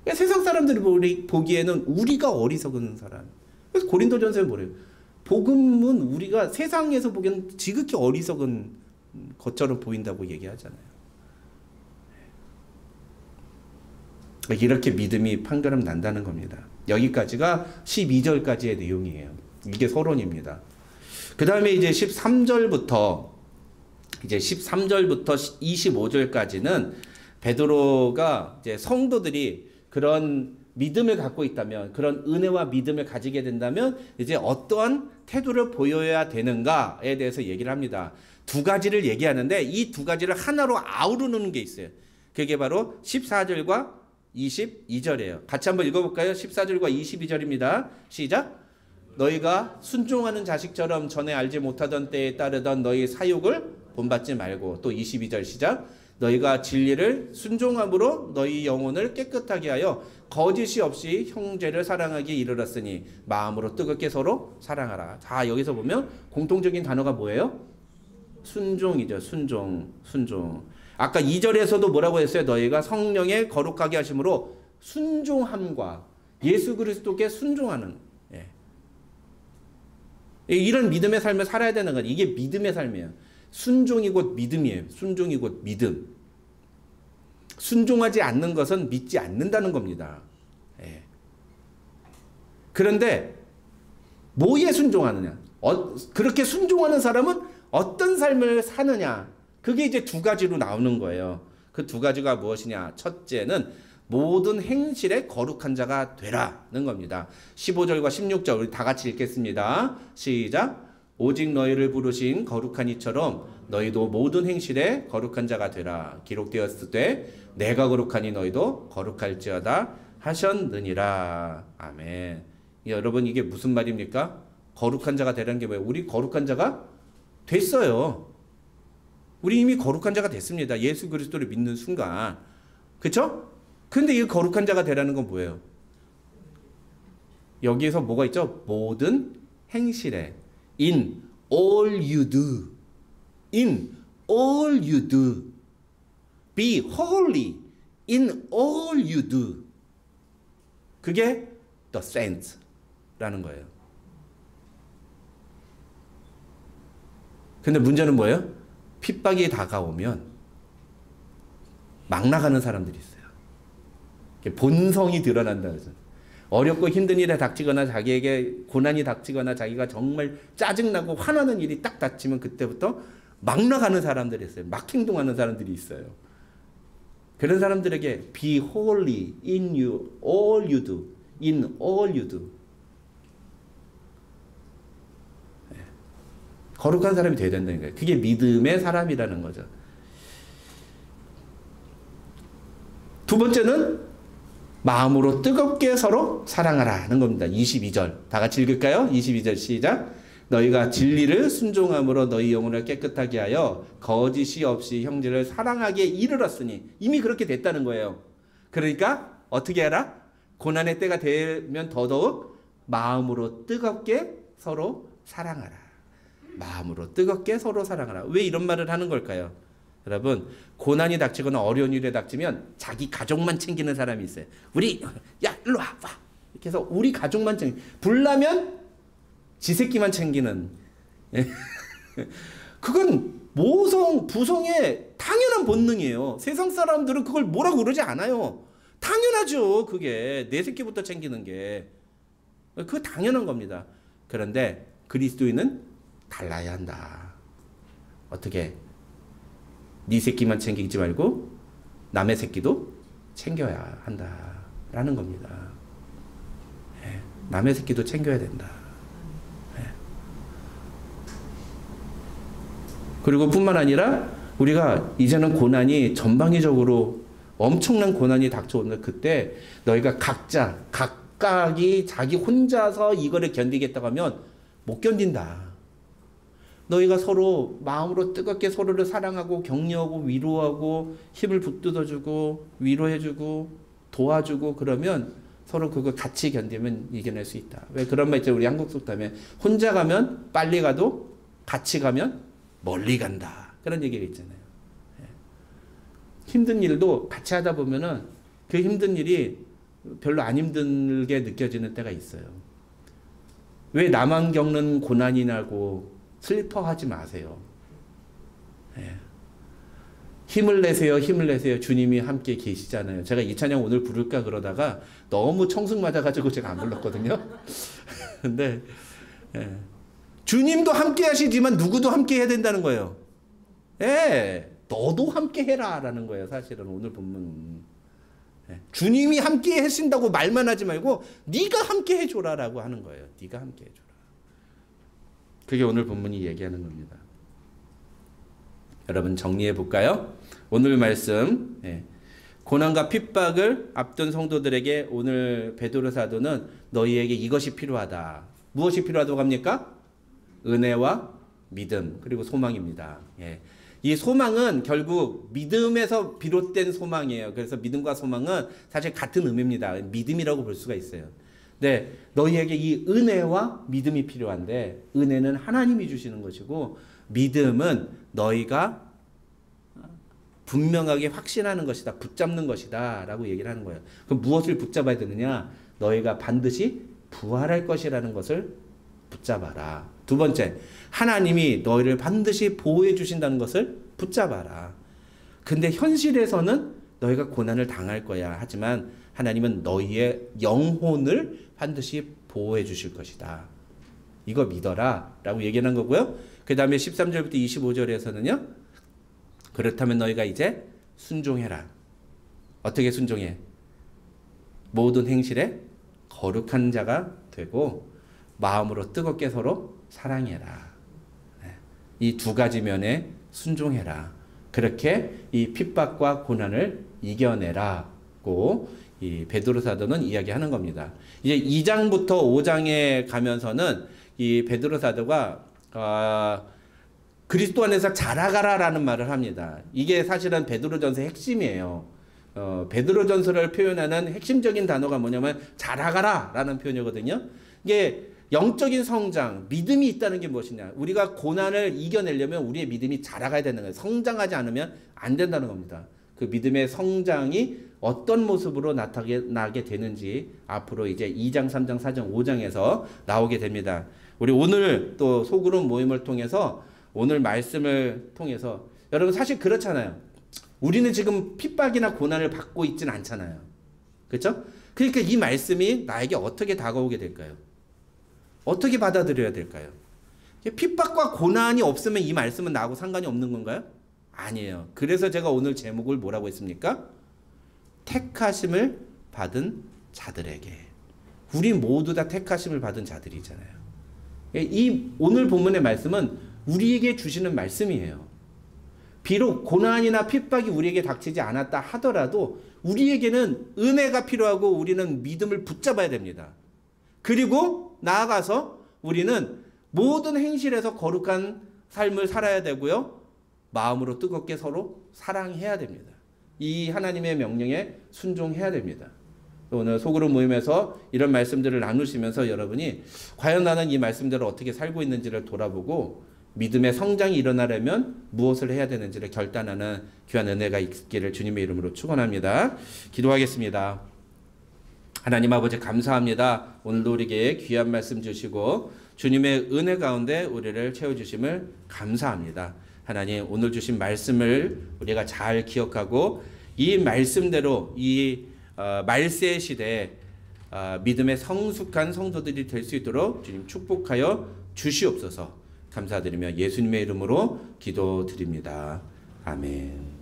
그러니까 세상 사람들이 보기에는 우리가 어리석은 사람. 그래서 고린도전서에 뭐래요? 복음은 우리가 세상에서 보기에는 지극히 어리석은 것처럼 보인다고 얘기하잖아요. 이렇게 믿음이 판가름 난다는 겁니다. 여기까지가 12절까지의 내용이에요. 이게 서론입니다. 그 다음에 이제 13절부터 25절까지는 베드로가 이제 성도들이 그런 믿음을 갖고 있다면, 그런 은혜와 믿음을 가지게 된다면 이제 어떠한 태도를 보여야 되는가에 대해서 얘기를 합니다. 두 가지를 얘기하는데 이 두 가지를 하나로 아우르는 게 있어요. 그게 바로 14절과 22절이에요. 같이 한번 읽어볼까요? 14절과 22절입니다. 시작. 너희가 순종하는 자식처럼 전에 알지 못하던 때에 따르던 너희 사욕을 본받지 말고, 또 22절 시작. 너희가 진리를 순종함으로 너희 영혼을 깨끗하게 하여 거짓이 없이 형제를 사랑하기에 이르렀으니 마음으로 뜨겁게 서로 사랑하라. 자, 여기서 보면 공통적인 단어가 뭐예요? 순종이죠. 순종. 아까 2절에서도 뭐라고 했어요? 너희가 성령의 거룩하게 하심으로 순종함과 예수 그리스도께 순종하는, 이런 믿음의 삶을 살아야 되는 건 이게 믿음의 삶이에요. 순종이 곧 믿음이에요. 순종이 곧 믿음. 순종하지 않는 것은 믿지 않는다는 겁니다. 그런데 뭐에 순종하느냐? 그렇게 순종하는 사람은 어떤 삶을 사느냐? 그게 이제 두 가지로 나오는 거예요. 그 두 가지가 무엇이냐? 첫째는 모든 행실에 거룩한 자가 되라는 겁니다. 15절과 16절 우리 다 같이 읽겠습니다. 시작. 오직 너희를 부르신 거룩한 이처럼 너희도 모든 행실에 거룩한 자가 되라. 기록되었을 때 내가 거룩하니 너희도 거룩할지어다 하셨느니라. 아멘. 여러분 이게 무슨 말입니까? 거룩한 자가 되라는 게 뭐예요? 우리 거룩한 자가 됐어요. 우리 이미 거룩한 자가 됐습니다. 예수 그리스도를 믿는 순간. 그렇죠? 근데 이 거룩한 자가 되라는 건 뭐예요? 여기에서 뭐가 있죠? 모든 행실에 in all you do. in all you do. be holy in all you do. 그게 the saints라는 거예요. 근데 문제는 뭐예요? 핍박이 다가오면 막 나가는 사람들이 있어요. 본성이 드러난다 그래서. 어렵고 힘든 일에 닥치거나 자기에게 고난이 닥치거나 자기가 정말 짜증나고 화나는 일이 딱 닥치면 그때부터 막 나가는 사람들이 있어요. 막 행동하는 사람들이 있어요. 그런 사람들에게 be holy in you, all you do. in all you do. 거룩한 사람이 되어야 된다는 거예요. 그게 믿음의 사람이라는 거죠. 두 번째는 마음으로 뜨겁게 서로 사랑하라는 겁니다. 22절. 다 같이 읽을까요? 22절 시작. 너희가 진리를 순종함으로 너희 영혼을 깨끗하게 하여 거짓이 없이 형제를 사랑하게 이르렀으니 이미 그렇게 됐다는 거예요. 그러니까 어떻게 하라? 고난의 때가 되면 더더욱 마음으로 뜨겁게 서로 사랑하라. 마음으로 뜨겁게 서로 사랑하라. 왜 이런 말을 하는 걸까요? 여러분 고난이 닥치거나 어려운 일에 닥치면 자기 가족만 챙기는 사람이 있어요. 우리 야 일로 와 이렇게 해서 우리 가족만 챙기. 불나면 지 새끼만 챙기는. 그건 부성의 당연한 본능이에요. 세상 사람들은 그걸 뭐라고 그러지 않아요. 당연하죠. 그게 내 새끼부터 챙기는 게 그거 당연한 겁니다. 그런데 그리스도인은 달라야 한다. 어떻게? 네 새끼만 챙기지 말고 남의 새끼도 챙겨야 한다라는 겁니다. 네. 남의 새끼도 챙겨야 된다. 네. 그리고 뿐만 아니라 우리가 이제는 고난이 전방위적으로 엄청난 고난이 닥쳐오는데 그때 너희가 각각이 자기 혼자서 이거를 견디겠다고 하면 못 견딘다. 너희가 서로 마음으로 뜨겁게 서로를 사랑하고 격려하고 위로하고 힘을 북돋아주고 위로해주고 도와주고 그러면 서로 그거 같이 견디면 이겨낼 수 있다. 왜 그런 말 있죠? 우리 한국 속담에 혼자 가면 빨리 가도 같이 가면 멀리 간다. 그런 얘기가 있잖아요. 힘든 일도 같이 하다 보면은 그 힘든 일이 별로 안 힘들게 느껴지는 때가 있어요. 왜 나만 겪는 고난이 나고 슬퍼하지 마세요. 예. 힘을 내세요. 힘을 내세요. 주님이 함께 계시잖아요. 제가 이 찬양 오늘 부를까 그러다가 너무 청승 맞아가지고 제가 안 불렀거든요. 근데 예. 주님도 함께 하시지만 누구도 함께 해야 된다는 거예요. 예. 너도 함께 해라 라는 거예요. 사실은 오늘 본문. 예. 주님이 함께 하신다고 말만 하지 말고 네가 함께 해줘라 라고 하는 거예요. 네가 함께 해줘라. 그게 오늘 본문이 얘기하는 겁니다. 여러분 정리해 볼까요? 오늘 말씀 고난과 핍박을 앞둔 성도들에게 오늘 베드로 사도는 너희에게 이것이 필요하다. 무엇이 필요하다고 합니까? 은혜와 믿음 그리고 소망입니다. 이 소망은 결국 믿음에서 비롯된 소망이에요. 그래서 믿음과 소망은 사실 같은 의미입니다. 믿음이라고 볼 수가 있어요. 네, 너희에게 이 은혜와 믿음이 필요한데 은혜는 하나님이 주시는 것이고 믿음은 너희가 분명하게 확신하는 것이다. 붙잡는 것이다. 라고 얘기를 하는 거예요. 그럼 무엇을 붙잡아야 되느냐? 너희가 반드시 부활할 것이라는 것을 붙잡아라. 두 번째, 하나님이 너희를 반드시 보호해 주신다는 것을 붙잡아라. 근데 현실에서는 너희가 고난을 당할 거야. 하지만 하나님은 너희의 영혼을 반드시 보호해 주실 것이다. 이거 믿어라. 라고 얘기하는 거고요. 그 다음에 13절부터 25절에서는요. 그렇다면 너희가 이제 순종해라. 어떻게 순종해? 모든 행실에 거룩한 자가 되고 마음으로 뜨겁게 서로 사랑해라. 이 두 가지 면에 순종해라. 그렇게 이 핍박과 고난을 이겨내라고 이 베드로 사도는 이야기하는 겁니다. 이제 2장부터 5장에 가면서는 이 베드로 사도가 그리스도 안에서 자라가라라는 말을 합니다. 이게 사실은 베드로전서의 핵심이에요. 베드로전서를 표현하는 핵심적인 단어가 뭐냐면 자라가라라는 표현이거든요. 이게 영적인 성장, 믿음이 있다는 게 무엇이냐? 우리가 고난을 이겨내려면 우리의 믿음이 자라가야 되는 거예요. 성장하지 않으면 안 된다는 겁니다. 그 믿음의 성장이 어떤 모습으로 나타나게 되는지 앞으로 이제 2장, 3장, 4장, 5장에서 나오게 됩니다. 우리 오늘 또 소그룹 모임을 통해서 오늘 말씀을 통해서 여러분 사실 그렇잖아요. 우리는 지금 핍박이나 고난을 받고 있지는 않잖아요. 그렇죠? 그러니까 이 말씀이 나에게 어떻게 다가오게 될까요? 어떻게 받아들여야 될까요? 핍박과 고난이 없으면 이 말씀은 나하고 상관이 없는 건가요? 아니에요. 그래서 제가 오늘 제목을 뭐라고 했습니까? 택하심을 받은 자들에게. 우리 모두 다 택하심을 받은 자들이잖아요. 이 오늘 본문의 말씀은 우리에게 주시는 말씀이에요. 비록 고난이나 핍박이 우리에게 닥치지 않았다 하더라도 우리에게는 은혜가 필요하고 우리는 믿음을 붙잡아야 됩니다. 그리고 나아가서 우리는 모든 행실에서 거룩한 삶을 살아야 되고요. 마음으로 뜨겁게 서로 사랑해야 됩니다. 이 하나님의 명령에 순종해야 됩니다. 오늘 소그룹 모임에서 이런 말씀들을 나누시면서 여러분이 과연 나는 이 말씀대로 어떻게 살고 있는지를 돌아보고 믿음의 성장이 일어나려면 무엇을 해야 되는지를 결단하는 귀한 은혜가 있기를 주님의 이름으로 축원합니다. 기도하겠습니다. 하나님 아버지 감사합니다. 오늘도 우리에게 귀한 말씀 주시고 주님의 은혜 가운데 우리를 채워주심을 감사합니다. 하나님 오늘 주신 말씀을 우리가 잘 기억하고 이 말씀대로 이 말세 시대에 믿음의 성숙한 성도들이 될 수 있도록 주님 축복하여 주시옵소서. 감사드리며 예수님의 이름으로 기도드립니다. 아멘.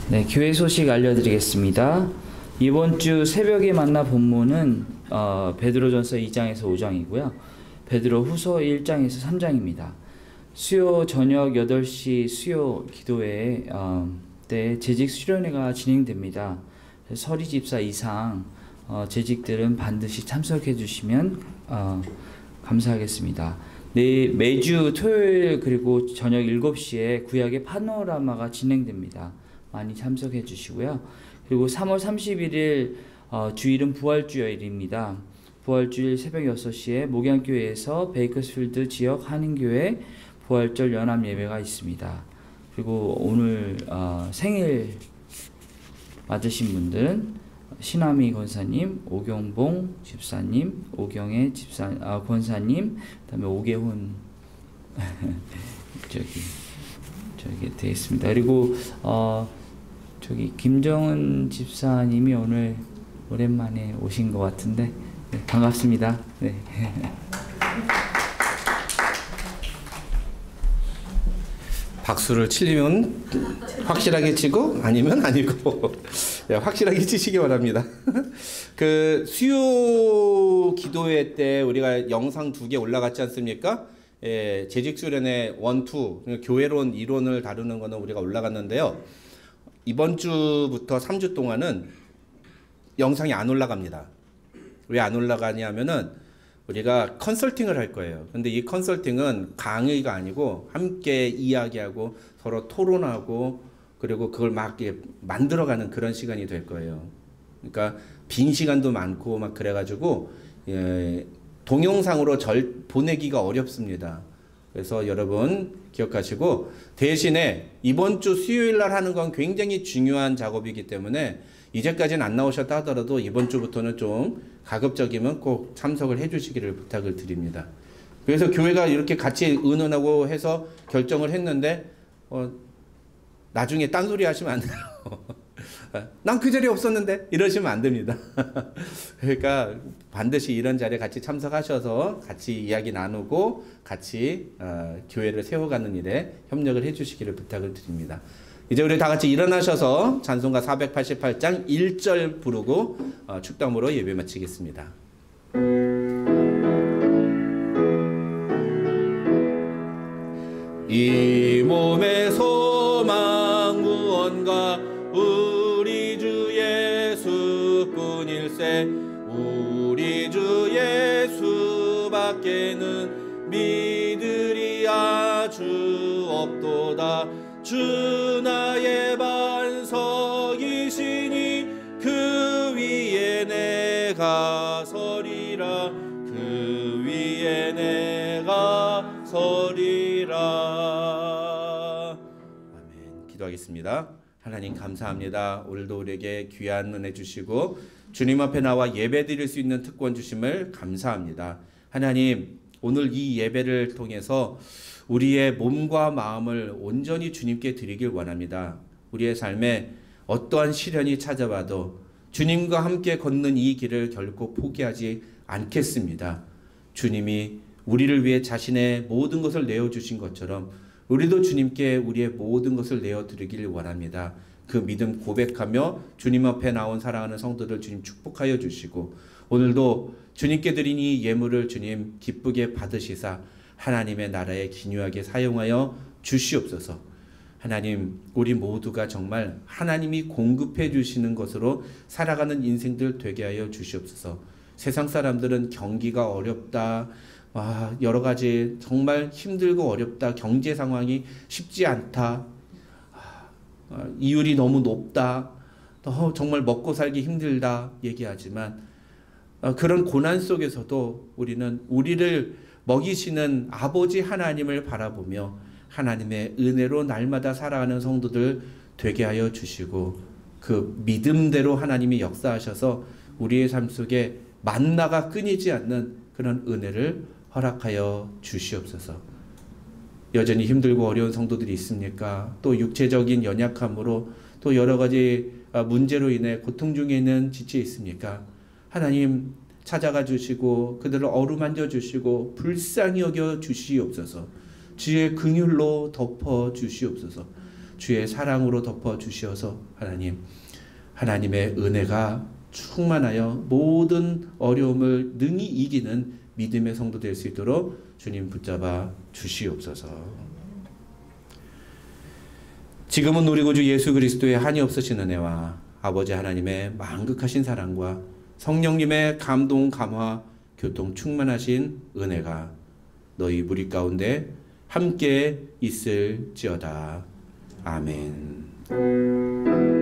네, 교회 소식 알려드리겠습니다. 이번 주 새벽에 만나 본문은 베드로전서 2장에서 5장이고요. 베드로후서 1장에서 3장입니다. 수요 저녁 8시 수요 기도회 때 재직 수련회가 진행됩니다. 서리 집사 이상 재직들은 반드시 참석해 주시면 감사하겠습니다. 매주 토요일 그리고 저녁 7시에 구약의 파노라마가 진행됩니다. 많이 참석해 주시고요. 그리고 3월 31일 주일은 부활주일입니다. 부활주일 새벽 6시에 목양교회에서 베이커스필드 지역 한인교회 부활절 연합 예배가 있습니다. 그리고 오늘 생일 맞으신 분들은 신하미 권사님, 오경봉 집사님, 오경애 권사님, 그다음에 오계훈 저기 되어 있습니다. 그리고 김정은 집사님이 오늘 오랜만에 오신 것 같은데 네, 반갑습니다. 네. 박수를 치려면 확실하게 치고 아니면 아니고 확실하게 치시기 바랍니다. 그 수요 기도회 때 우리가 영상 2개 올라갔지 않습니까? 예, 재직 수련회 1, 2 교회론 이론을 다루는 거는 우리가 올라갔는데요. 이번 주부터 3주 동안은 영상이 안 올라갑니다. 왜 안 올라가냐면은 우리가 컨설팅을 할 거예요. 근데 이 컨설팅은 강의가 아니고 함께 이야기하고 서로 토론하고 그리고 그걸 막 만들어가는 그런 시간이 될 거예요. 그러니까 빈 시간도 많고 막 그래가지고 동영상으로 보내기가 어렵습니다. 그래서 여러분 기억하시고 대신에 이번 주 수요일 날 하는 건 굉장히 중요한 작업이기 때문에 이제까지는 안 나오셨다 하더라도 이번 주부터는 좀 가급적이면 꼭 참석을 해 주시기를 부탁을 드립니다. 그래서 교회가 이렇게 같이 의논하고 해서 결정을 했는데 나중에 딴소리 하시면 안 돼요. 난 그 자리에 없었는데 이러시면 안 됩니다. 그러니까 반드시 이런 자리에 같이 참석하셔서 같이 이야기 나누고 같이 교회를 세워가는 일에 협력을 해 주시기를 부탁을 드립니다. 이제 우리 다 같이 일어나셔서 찬송가 488장 1절 부르고 축담으로 예배 마치겠습니다. 이 몸의 소망 무언가 우리 주 예수뿐일세. 우리 주 예수밖에는 믿으리 아주 없도다. 주 나의 반석이시니 그 위에 내가 서리라. 그 위에 내가 서리라. 아멘. 기도하겠습니다. 하나님 감사합니다. 오늘도 우리에게 귀한 은혜 주시고 주님 앞에 나와 예배 드릴 수 있는 특권 주심을 감사합니다. 하나님, 오늘 이 예배를 통해서 우리의 몸과 마음을 온전히 주님께 드리길 원합니다. 우리의 삶에 어떠한 시련이 찾아와도 주님과 함께 걷는 이 길을 결코 포기하지 않겠습니다. 주님이 우리를 위해 자신의 모든 것을 내어주신 것처럼 우리도 주님께 우리의 모든 것을 내어드리길 원합니다. 그 믿음 고백하며 주님 앞에 나온 사랑하는 성도들 주님 축복하여 주시고, 오늘도 주님께 드린 이 예물을 주님 기쁘게 받으시사 하나님의 나라에 기묘하게 사용하여 주시옵소서. 하나님, 우리 모두가 정말 하나님이 공급해 주시는 것으로 살아가는 인생들 되게 하여 주시옵소서. 세상 사람들은 경기가 어렵다, 여러 가지 정말 힘들고 어렵다, 경제 상황이 쉽지 않다, 이율이 너무 높다, 정말 먹고 살기 힘들다 얘기하지만 그런 고난 속에서도 우리는 우리를 먹이시는 아버지 하나님을 바라보며 하나님의 은혜로 날마다 살아가는 성도들 되게 하여 주시고, 그 믿음대로 하나님이 역사하셔서 우리의 삶 속에 만나가 끊이지 않는 그런 은혜를 허락하여 주시옵소서. 여전히 힘들고 어려운 성도들이 있습니까? 또 육체적인 연약함으로 또 여러 가지 문제로 인해 고통 중에 있는 지치에 있습니까? 하나님 찾아가 주시고 그들을 어루만져 주시고 불쌍히 여겨 주시옵소서. 주의 긍휼로 덮어 주시옵소서. 주의 사랑으로 덮어 주시어서 하나님의 은혜가 충만하여 모든 어려움을 능히 이기는 믿음의 성도 될 수 있도록 주님 붙잡아 주시옵소서. 지금은 우리 구주 예수 그리스도의 한이 없으신 은혜와 아버지 하나님의 만극하신 사랑과 성령님의 감동 감화 교통 충만하신 은혜가 너희 무리 가운데 함께 있을지어다. 아멘.